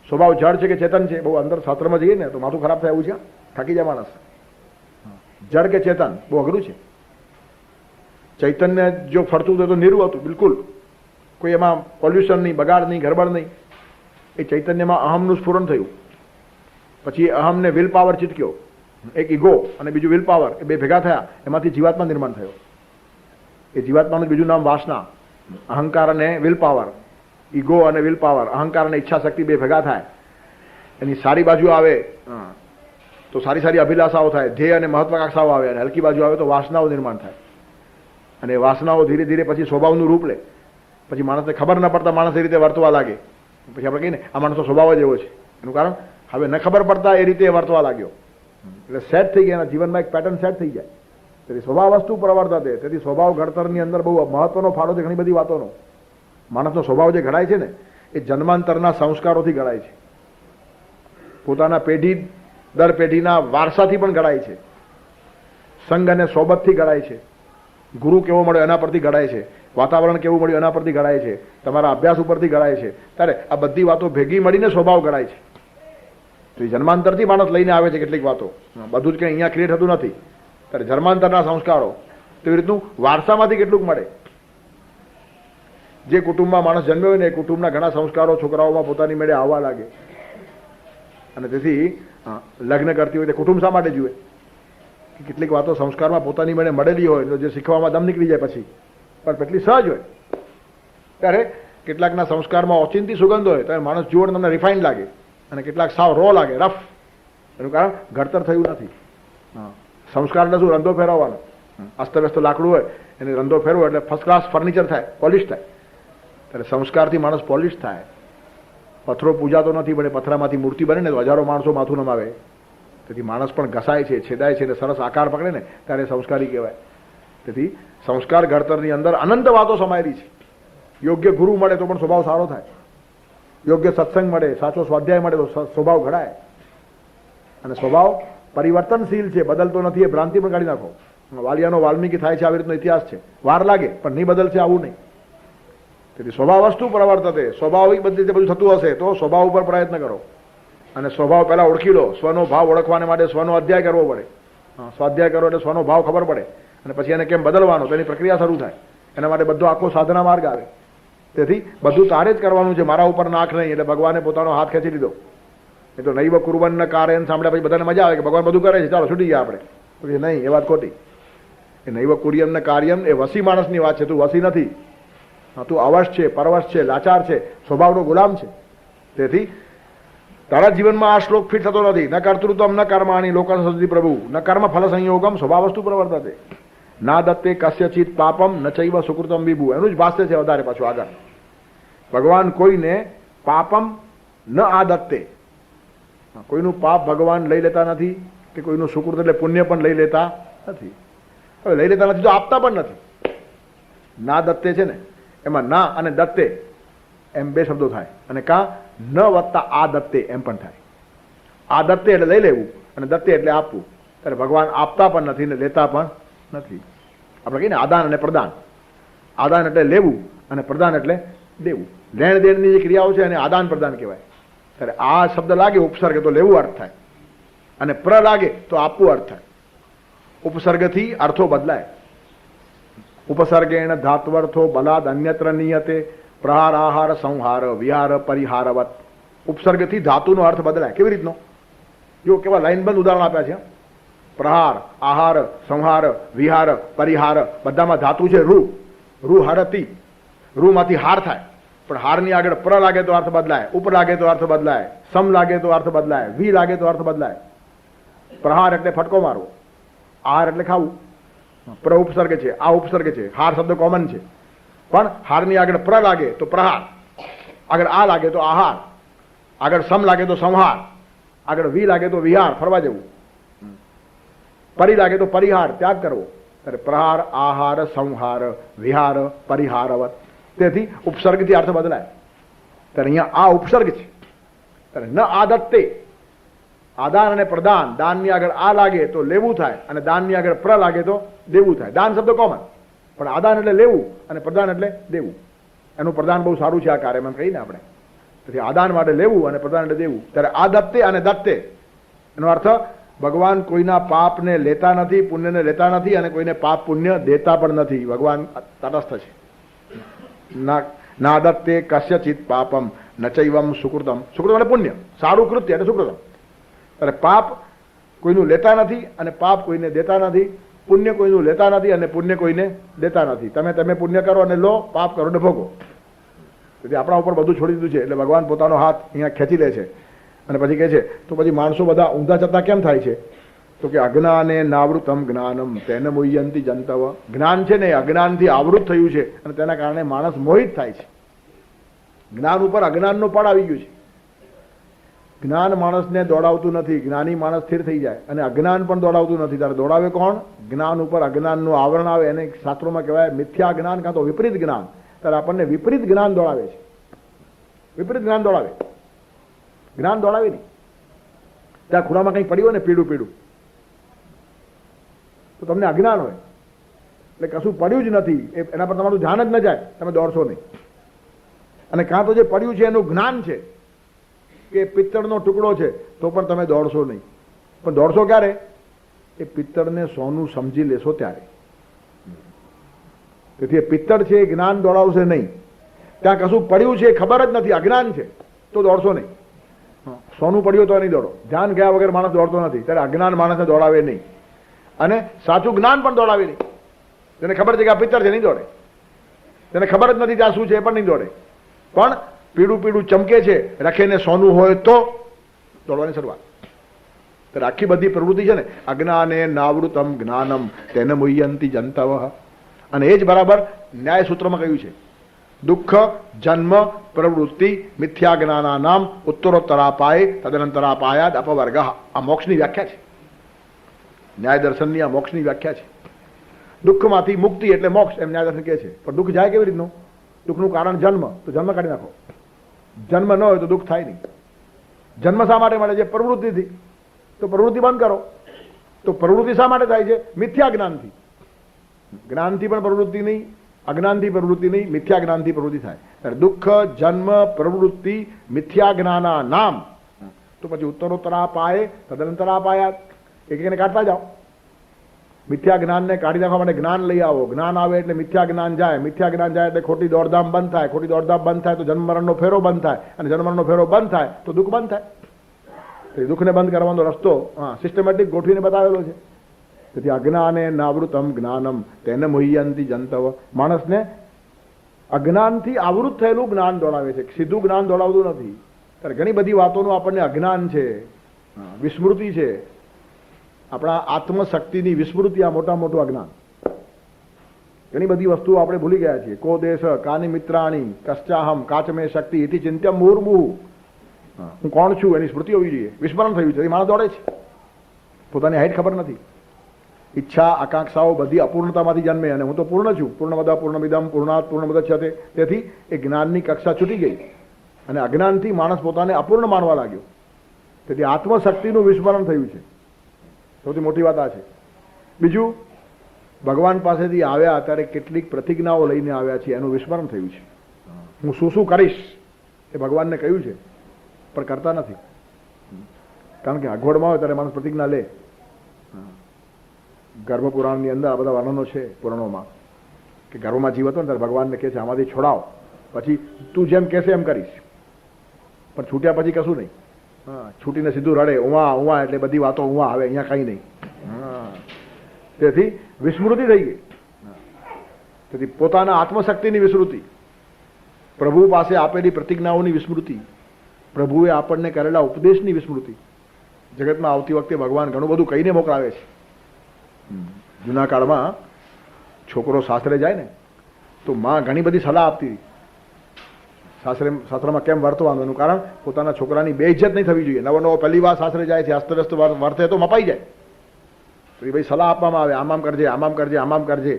Speaker 1: સ્વભાવ જળ છે કે ચેતન છે? બહુ અંદર શાસ્ત્રમાં જઈએ ને તો માથું ખરાબ થાય એવું છે, થાકી જાય માણસ. જળ કે ચેતન બહુ અઘરું છે. ચૈતન્ય જો ફરતું હતું તો નીરું હતું, બિલકુલ કોઈ એમાં પોલ્યુશન નહીં, બગાડ નહીં, ગરબડ નહીં. એ ચૈતન્યમાં અહમનું સ્ફુરણ થયું, પછી અહમને વિલ પાવર ચીટક્યો, એક ઈગો અને બીજું વિલ પાવર, એ બે ભેગા થયા, એમાંથી જીવાત્મા નિર્માણ થયો. એ જીવાત્માનું બીજું નામ વાસના. અહંકાર અને વિલ પાવર, ઈગો અને વિલ પાવર, અહંકાર અને ઈચ્છા શક્તિ બે ભેગા થાય. એની સારી બાજુ આવે તો સારી સારી અભિલાષાઓ થાય, ધ્યેય અને મહત્વાકાંક્ષાઓ આવે, અને હલકી બાજુ આવે તો વાસનાઓ નિર્માણ થાય, અને વાસનાઓ ધીરે ધીરે પછી સ્વભાવનું રૂપ લે. પછી માણસને ખબર ન પડતા માણસ એ રીતે વર્તવા લાગે. પછી આપણે કહીએ ને આ માણસનો સ્વભાવ જ એવો છે. એનું કારણ હવે ન ખબર પડતા એ રીતે વર્તવા લાગ્યો, એટલે સેટ થઈ ગયા, એના જીવનમાં એક પેટર્ન સેટ થઈ જાય. તેથી સ્વભાવ વસ્તુ પ્રવર્તતે. તેથી સ્વભાવ ઘડતરની અંદર બહુ મહત્વનો ફાળો છે ઘણી બધી વાતોનો. માણસનો સ્વભાવ જે ઘડાય છે ને એ જન્માંતરના સંસ્કારોથી ઘડાય છે, પોતાના પેઢી દર પેઢીના વારસાથી પણ ઘડાય છે, સંગ અને સોબતથી ઘડાય છે, ગુરુ કેવો મળ્યો એના પરથી ઘડાય છે, વાતાવરણ કેવું મળ્યું એના પરથી ઘડાય છે, તમારા અભ્યાસ ઉપરથી ઘડાય છે. ત્યારે આ બધી વાતો ભેગી મળીને સ્વભાવ ઘડાય છે. તો જન્માંતરથી માણસ લઈને આવે છે કેટલીક વાતો, બધું જ કંઈ અહીંયા ક્રિએટ થતું નથી. ત્યારે જન્માંતરના સંસ્કારો તેવી રીતનું વારસામાંથી કેટલુંક મળે. જે કુટુંબમાં માણસ જન્મ્યો હોય ને એ કુટુંબના ઘણા સંસ્કારો છોકરાઓમાં પોતાની મેળે આવવા લાગે. અને તેથી લગ્ન કરતી હોય તે કુટુંબ શા માટે જુએ? કેટલીક વાતો સંસ્કારમાં પોતાની મેળે મળેલી હોય તો જે શીખવામાં દમ નીકળી જાય પછી, પણ કેટલી સહજ હોય. ત્યારે કેટલાકના સંસ્કારમાં ઓચિંતી સુગંધ હોય તો માણસ જુઓ તમને રિફાઇન્ડ લાગે, અને કેટલાક સાવ રો લાગે, રફ. એનું કારણ ઘડતર થયું નથી. સંસ્કાર એટલે શું? રંધો ફેરવવાનો. અસ્તવ્યસ્ત લાકડું હોય એને રંધો ફેરવો એટલે ફર્સ્ટ ક્લાસ ફર્નિચર થાય, પોલિશ થાય. ત્યારે સંસ્કારથી માણસ પોલિશ થાય. પથ્થરો પૂજાતો નથી, પણ પથરામાંથી મૂર્તિ બને ને તો હજારો માણસો માથું નમાવે. તેથી માણસ પણ ઘસાય છે, છેદાય છે, અને સરસ આકાર પકડે ને ત્યારે સંસ્કારી કહેવાય. તેથી સંસ્કાર ઘડતરની અંદર અનંત વાતો સમાયેલી છે. યોગ્ય ગુરુ મળે તો પણ સ્વભાવ સારો થાય, યોગ્ય સત્સંગ મળે, સાચો સ્વાધ્યાય મળે તો સ્વભાવ ઘડાય. અને સ્વભાવ પરિવર્તનશીલ છે, બદલતો નથી. એ ભ્રાંતિ પણ કાઢી નાખો. વાલિયાનો વાલ્મીકી થાય છે આવી રીતનો ઇતિહાસ છે, વાર લાગે પણ નહીં બદલશે આવું નહીં. તેથી સ્વભાવ વસ્તુ પ્રવર્તતે. સ્વભાવિક બધી રીતે બધું થતું હશે તો સ્વભાવ ઉપર પ્રયત્ન કરો, અને સ્વભાવ પહેલા ઓળખી લો. સ્વનો ભાવ ઓળખવાને માટે સ્વનો અધ્યાય કરવો પડે. સ્વાધ્યાય કરો એટલે સ્વનો ભાવ ખબર પડે, અને પછી એને કેમ બદલવાનો તેની પ્રક્રિયા શરૂ થાય. એના માટે બધો આખો સાધના માર્ગ આવે. તેથી બધું તારે જ કરવાનું છે, મારા ઉપર નાખ નહીં. એટલે ભગવાને પોતાનો હાથ ખેંચી લીધો. એ તો નૈવ કુર્વન કાર્યન સાંભળ્યા પછી બધાને મજા આવે કે ભગવાન બધું કરે છે, ચાલો છૂટી ગયા આપણે. પછી નહીં, એ વાત ખોટી. એ નૈવ કુર્યન કાર્યન એ વસી માણસની વાત છે. તું વસી નથી, તું અવશ છે, પરવશ છે, લાચાર છે, સ્વભાવનો ગુલામ છે. તેથી તારા જીવનમાં આ શ્લોક ફિટ થતો નથી. ન કર્તૃત્વમ ન કર્માણી લોક સદી પ્રભુ ન કર્મ ફલ સંયોગમ સ્વભાવ વસ્તુ પ્રવર્તતે ના દત્તે કસ્યચિત પાપમ ન ચૈવ સુકૃતમ વિભુ. એનું જ ભાષ્ય છે વધારે પાછું આગળ. ભગવાન કોઈને પાપમ ન આદત્તે, કોઈનું પાપ ભગવાન લઈ લેતા નથી, કે કોઈનું સુકૃત એટલે પુણ્ય પણ લઈ લેતા નથી. હવે લઈ લેતા નથી તો આપતા પણ નથી. ના દત્તે છે ને એમાં ના અને દત્તે એમ બે શબ્દો થાય, અને કા ન વત્તા આ દત્તે એમ પણ થાય. આ દત્તે એટલે લઈ લેવું, અને દત્તે એટલે આપવું. ત્યારે ભગવાન આપતા પણ નથી ને લેતા પણ નથી. આપણે કહીએ ને આદાન અને પ્રદાન. આદાન એટલે લેવું, અને પ્રદાન એટલે દેવું. લેણ દેણની જે ક્રિયાઓ છે એને આદાન પ્રદાન કહેવાય. ત્યારે આ શબ્દ લાગે ઉપસર્ગ તો લેવું અર્થ થાય, અને પ્ર લાગે તો આપવું અર્થ થાય. ઉપસર્ગથી અર્થો બદલાય. ઉપસર્ગેણ ધાત્વર્થો બલાદ અન્યત્ર નિયતે પ્રહાર આહાર સંહાર વિહાર પરિહારવત. ઉપસર્ગથી ધાતુનો અર્થ બદલાય. કેવી રીતનો? જો કેવા લાઈનબંધ ઉદાહરણ આપ્યા છે. પ્રહાર, આહાર, સંહાર, વિહાર, પરિહાર બધામાં ધાતુ છે રૂ. રૂ હરતી, રૂમાંથી હાર થાય, પણ હારની આગળ પ્ર લાગે તો અર્થ બદલાય, ઉપ લાગે તો અર્થ બદલાય, સમ લાગે તો અર્થ બદલાય, વી લાગે તો અર્થ બદલાય. પ્રહાર એટલે ફટકો મારવો, આહાર એટલે ખાવું. પ્ર ઉપસર્ગ છે, આ ઉપસર્ગ છે, હાર શબ્દ કોમન છે, પણ હારની આગળ પ્ર લાગે તો પ્રહાર, આગળ આ લાગે તો આહાર, આગળ સમ લાગે તો સંહાર, આગળ વી લાગે તો વિહાર, ફરવા જવું, પરી લાગે તો પરિહાર, ત્યાગ કરવો. ત્યારે પ્રહાર, આહાર, સંહાર, વિહાર, પરિહારવત. તેથી ઉપસર્ગથી અર્થ બદલાય. ત્યારે અહીંયા આ ઉપસર્ગ છે. ત્યારે ન આદત્તે, આદાન અને પ્રદાન. દાનની આગળ આ લાગે તો લેવું થાય, અને દાનની આગળ પ્ર લાગે તો દેવું થાય. દાન શબ્દ કોમન, પણ આદાન એટલે લેવું અને પ્રદાન એટલે દેવું. એનું પ્રદાન બહુ સારું છે આ કાર્યમાં કહીને આપણે. તેથી આદાન માટે લેવું અને પ્રદાન એટલે દેવું. ત્યારે આ દત્તે અને દત્તે એનો અર્થ ભગવાન કોઈના પાપને લેતા નથી, પુણ્યને લેતા નથી, અને કોઈને પાપ પુણ્ય દેતા પણ નથી. ભગવાન તટસ્થ છે. ના દત્તે કસ્યચિત પાપમ ન ચૈવમ સુકૃતમ. સુકૃતમ એટલે પુણ્ય, સારું કૃત્ય એટલે સુકૃતમ. ત્યારે પાપ કોઈનું લેતા નથી, અને પાપ કોઈને દેતા નથી. પુણ્ય કોઈનું લેતા નથી, અને પુણ્ય કોઈને દેતા નથી. તમે પુણ્ય કરો અને લો, પાપ કરો અને ભોગો. તેથી આપણા ઉપર બધું છોડી દીધું છે. એટલે ભગવાન પોતાનો હાથ અહીંયા ખેંચી લે છે, અને પછી કહે છે તો પછી માણસો બધા ઊંધા જતા કેમ થાય છે? તો કે અજ્ઞાને નાવૃતમ જ્ઞાનમ તેને મુહ્યંતી જંતવ. જ્ઞાન છે ને અજ્ઞાનથી આવૃત થયું છે અને તેના કારણે માણસ મોહિત થાય છે. જ્ઞાન ઉપર અજ્ઞાનનો પડ આવી ગયું છે. જ્ઞાન માણસને દોડાવતું નથી, જ્ઞાની માણસ સ્થિર થઈ જાય, અને અજ્ઞાન પણ દોડાવતું નથી. ત્યારે દોડાવે કોણ? જ્ઞાન ઉપર અજ્ઞાનનું આવરણ આવે, એને શાસ્ત્રોમાં કહેવાય મિથ્યા જ્ઞાન કાં તો વિપરીત જ્ઞાન. ત્યારે આપણને વિપરીત જ્ઞાન દોડાવે છે. વિપરીત જ્ઞાન દોડાવે, જ્ઞાન દોડાવે નહીં. ત્યાં ખૂણામાં કંઈક પડ્યું હોય ને પીળું પીળું, તો તમને અજ્ઞાન હોય એટલે કશું પડ્યું જ નથી, એના પર તમારું ધ્યાન જ ન જાય, તમે દોડશો નહીં. અને કાં તો જે પડ્યું છે એનું જ્ઞાન છે કે પિત્તળનો ટુકડો છે, તો પણ તમે દોડશો નહીં. પણ દોડશો ક્યારે? એ પિત્તળને સોનું સમજી લેશો ત્યારે. તેથી એ પિત્તળ છે એ જ્ઞાન દોડાવશે નહીં. ત્યાં કશું પડ્યું છે ખબર જ નથી, અજ્ઞાન છે, તો દોડશો નહીં. સોનું પડ્યું તો નહીં દોડો. ધ્યાન ગયા વગર માણસ દોડતો નથી. ત્યારે અજ્ઞાન માણસને દોડાવે નહીં, અને સાચું જ્ઞાન પણ દોડાવે નહીં. તેને ખબર છે કે આ પિત્તળ છે, નહીં દોડે. તેને ખબર જ નથી ત્યાં શું છે, એ પણ નહીં દોડે. પણ પીળું પીળું ચમકે છે, રખેને સોનું હોય તો દોડવાની શરૂઆત. ત્યારે આખી બધી પ્રવૃત્તિ છે ને અજ્ઞાને નાવૃતમ જ્ઞાનમ તેને મુહ્યંતી જંતવ. અને એ જ બરાબર ન્યાય સૂત્રમાં કહ્યું છે. દુઃખ જન્મ પ્રવૃત્તિ મિથ્યા જ્ઞાના નામ ઉત્તરોત્તરાપાય તદનંતરાપાયાદ અપવર્ગ. આ મોક્ષની વ્યાખ્યા છે. ન્યાય દર્શનની આ મોક્ષની વ્યાખ્યા છે. દુઃખમાંથી મુક્તિ એટલે મોક્ષ, એમ ન્યાય દર્શન કહે છે. પણ દુઃખ જાય કેવી રીતનું? દુઃખનું કારણ જન્મ, તો જન્મ કાઢી નાખો. જન્મ ન હોય તો દુઃખ થાય નહીં. જન્મ શા માટે મળે છે? પ્રવૃત્તિથી. તો પ્રવૃત્તિ બંધ કરો. તો પ્રવૃત્તિ શા માટે થાય છે? મિથ્યા જ્ઞાનથી. જ્ઞાનથી પણ પ્રવૃત્તિ નહીં, અજ્ઞાનથી પ્રવૃત્તિ નહીં, મિથ્યા જ્ઞાનથી પ્રવૃત્તિ થાય. ત્યારે દુઃખ જન્મ પ્રવૃત્તિ મિથ્યા જ્ઞાના નામ, તો પછી ઉત્તરોત્તરાપાય તદનંતરાપાયાત. એક એકને કાઢતા જાઓ. મિથ્યા જ્ઞાનને કાઢી નાખવા માટે જ્ઞાન લઈ આવો. જ્ઞાન આવે એટલે મિથ્યા જ્ઞાન જાય. મિથ્યા જ્ઞાન જાય એટલે ખોટી દોડધામ બંધ થાય. ખોટી દોડધામ બંધ થાય તો જન્મ મરણનો ફેરો બંધ થાય, અને જન્મ મરણનો ફેરો બંધ થાય તો દુઃખ બંધ થાય. તો દુઃખને બંધ કરવાનો રસ્તો સિસ્ટમેટિક ગોઠવીને બતાવેલો છે. તેથી અજ્ઞાને નાવૃતમ જ્ઞાનમ તેને મુહ્યંતી જંતવ. માણસને અજ્ઞાનથી આવૃત થયેલું જ્ઞાન દોડાવે છે, સીધું જ્ઞાન દોડાવતું નથી. ત્યારે ઘણી બધી વાતોનું આપણને અજ્ઞાન છે, વિસ્મૃતિ છે. આપણા આત્મશક્તિની વિસ્મૃતિ આ મોટા મોટું અજ્ઞાન. ઘણી બધી વસ્તુઓ આપણે ભૂલી ગયા છીએ. કો દેશ કાની મિત્રાણી કશ્ચાહમ કાચમે શક્તિ ઇતિ ચિંત્યમ મુહુર્મુહુ. હું કોણ છું એની સ્મૃતિ હોવી જોઈએ. વિસ્મરણ થયું છે, માણસ દોડે છે. પોતાની હાઈટ ખબર નથી. ઈચ્છા આકાંક્ષાઓ બધી અપૂર્ણતામાંથી જન્મે, અને હું તો પૂર્ણ છું. પૂર્ણમદ પૂર્ણમિદમ પૂર્ણાત પૂર્ણમુદચ્યતે. તેથી એ જ્ઞાનની કક્ષા છૂટી ગઈ, અને અજ્ઞાનથી માણસ પોતાને અપૂર્ણ માનવા લાગ્યો. તેથી આત્મશક્તિનું વિસ્મરણ થયું છે. સૌથી મોટી વાત આ છે. બીજું, ભગવાન પાસેથી આવ્યા ત્યારે કેટલીક પ્રતિજ્ઞાઓ લઈને આવ્યા છે, એનું વિસ્મરણ થયું છે. હું શું શું કરીશ એ ભગવાનને કહ્યું છે, પણ કરતા નથી. કારણ કે અગવડમાં હોય ત્યારે માણસ પ્રતિજ્ઞા લે. ગર્ભપુરાણની અંદર આ બધા વર્ણનો છે પુરાણોમાં, કે ગર્ભમાં જીવ હતો ને ત્યારે ભગવાનને કહે છે આમાંથી છોડાવ, પછી તું જેમ કહેશે એમ કરીશ. પણ છૂટ્યા પછી કશું નહીં. છૂટીને સીધું રડે, ઉવા ઉવા, એટલે બધી વાતો ઉવા આવે, અહીંયા કંઈ નહીં. તેથી વિસ્મૃતિ થઈ ગઈ. તેથી પોતાના આત્મશક્તિની વિસ્મૃતિ, પ્રભુ પાસે આપેલી પ્રતિજ્ઞાઓની વિસ્મૃતિ, પ્રભુએ આપણને કરેલા ઉપદેશની વિસ્મૃતિ. જગતમાં આવતી વખતે ભગવાન ઘણું બધું કહીને મોકલાવે છે. જૂના કાળમાં છોકરો સાસરે જાય ને તો માં ઘણી બધી સલાહ આપતી. સાસરામાં કેમ વર્તવાનું, એનું કારણ પોતાના છોકરાની બેઇજ્જત નહીં થવી જોઈએ. નવો નવો પહેલી વાર સાસરે જાય છે, અસ્તવ્યસ્ત વર્તે તો મપાઈ જાય. તો ભાઈ સલાહ આપવામાં આવે, આમ કરજે, આમ કરજે, આમ કરજે.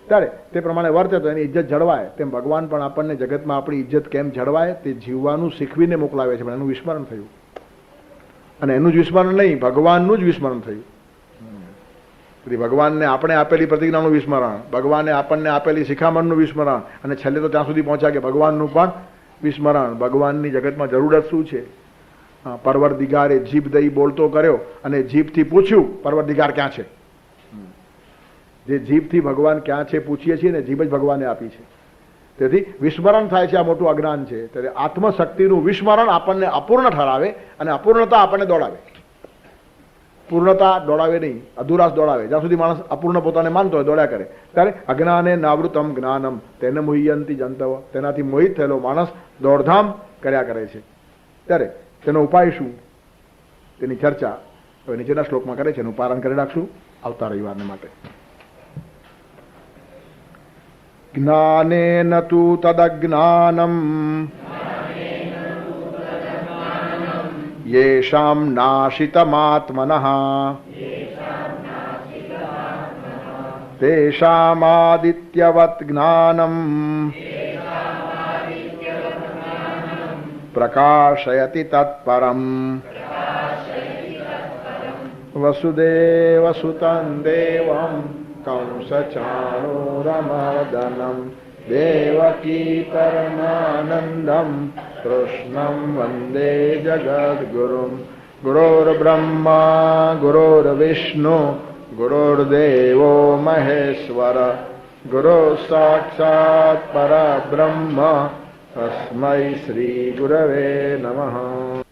Speaker 1: ત્યારે તે પ્રમાણે વર્તે તો એની ઇજ્જત જળવાય. તેમ ભગવાન પણ આપણને જગતમાં આપણી ઇજ્જત કેમ જળવાય તે જીવવાનું શીખવીને મોકલાવે છે. પણ એનું વિસ્મરણ થયું, અને એનું જ વિસ્મરણ નહીં, ભગવાનનું જ વિસ્મરણ થયું. ભગવાનને આપણે આપેલી પ્રતિજ્ઞાનું વિસ્મરણ, ભગવાને આપણને આપેલી શિખામણનું વિસ્મરણ, અને છેલ્લે તો ત્યાં સુધી પહોંચ્યા કે ભગવાનનું પણ વિસ્મરણ. ભગવાનની જગતમાં જરૂરત શું છે? પરવરદિગારે જીભ દઈ બોલતો કર્યો, અને જીભથી પૂછ્યું પરવરદિગાર ક્યાં છે. જે જીભથી ભગવાન ક્યાં છે પૂછીએ છીએ ને, જીભ જ ભગવાને આપી છે. તેથી વિસ્મરણ થાય છે, આ મોટું અજ્ઞાન છે. ત્યારે આત્મશક્તિનું વિસ્મરણ આપણને અપૂર્ણ ઠરાવે, અને અપૂર્ણતા આપણને દોડાવે. પૂર્ણતા દોડાવે નહીં, અધુરાશ દોડાવે. જ્યાં સુધી માણસ અપૂર્ણ પોતાને માનતો હોય દોડ્યા કરે. ત્યારે અજ્ઞાને નાવૃતમ જ્ઞાનમ તેને મુહ્યંતી જંતવ. તેનાથી મોહિત થયેલો માણસ દોડધામ કર્યા કરે છે. ત્યારે તેનો ઉપાય શું? તેની ચર્ચા હવે નીચેના શ્લોકમાં કરે છે. એનું પારણ કરી રાખશું આવતા રવિવારને માટે. જ્ઞાનેન તુ તદજ્ઞાનમ યેષામ નાશિતમાત્મનઃ તેષામાદિત્યવત જ્ઞાનમ પ્રકાશયતિ તત્પરમ વસુદેવસુતં દેવં કંસચાણૂરમર્દનમ દેવકી પરમાનંદમ કૃષ્ણં વંદે જગદ્ગુરુમ. ગુરોર્બ્રહ્મા ગુરોર્વિષ્ણુ ગુરોર્દેવો મહેશ્વર ગુરો સાક્ષાત પરબ્રહ્મ તસ્મૈ શ્રી ગુરવે નમઃ.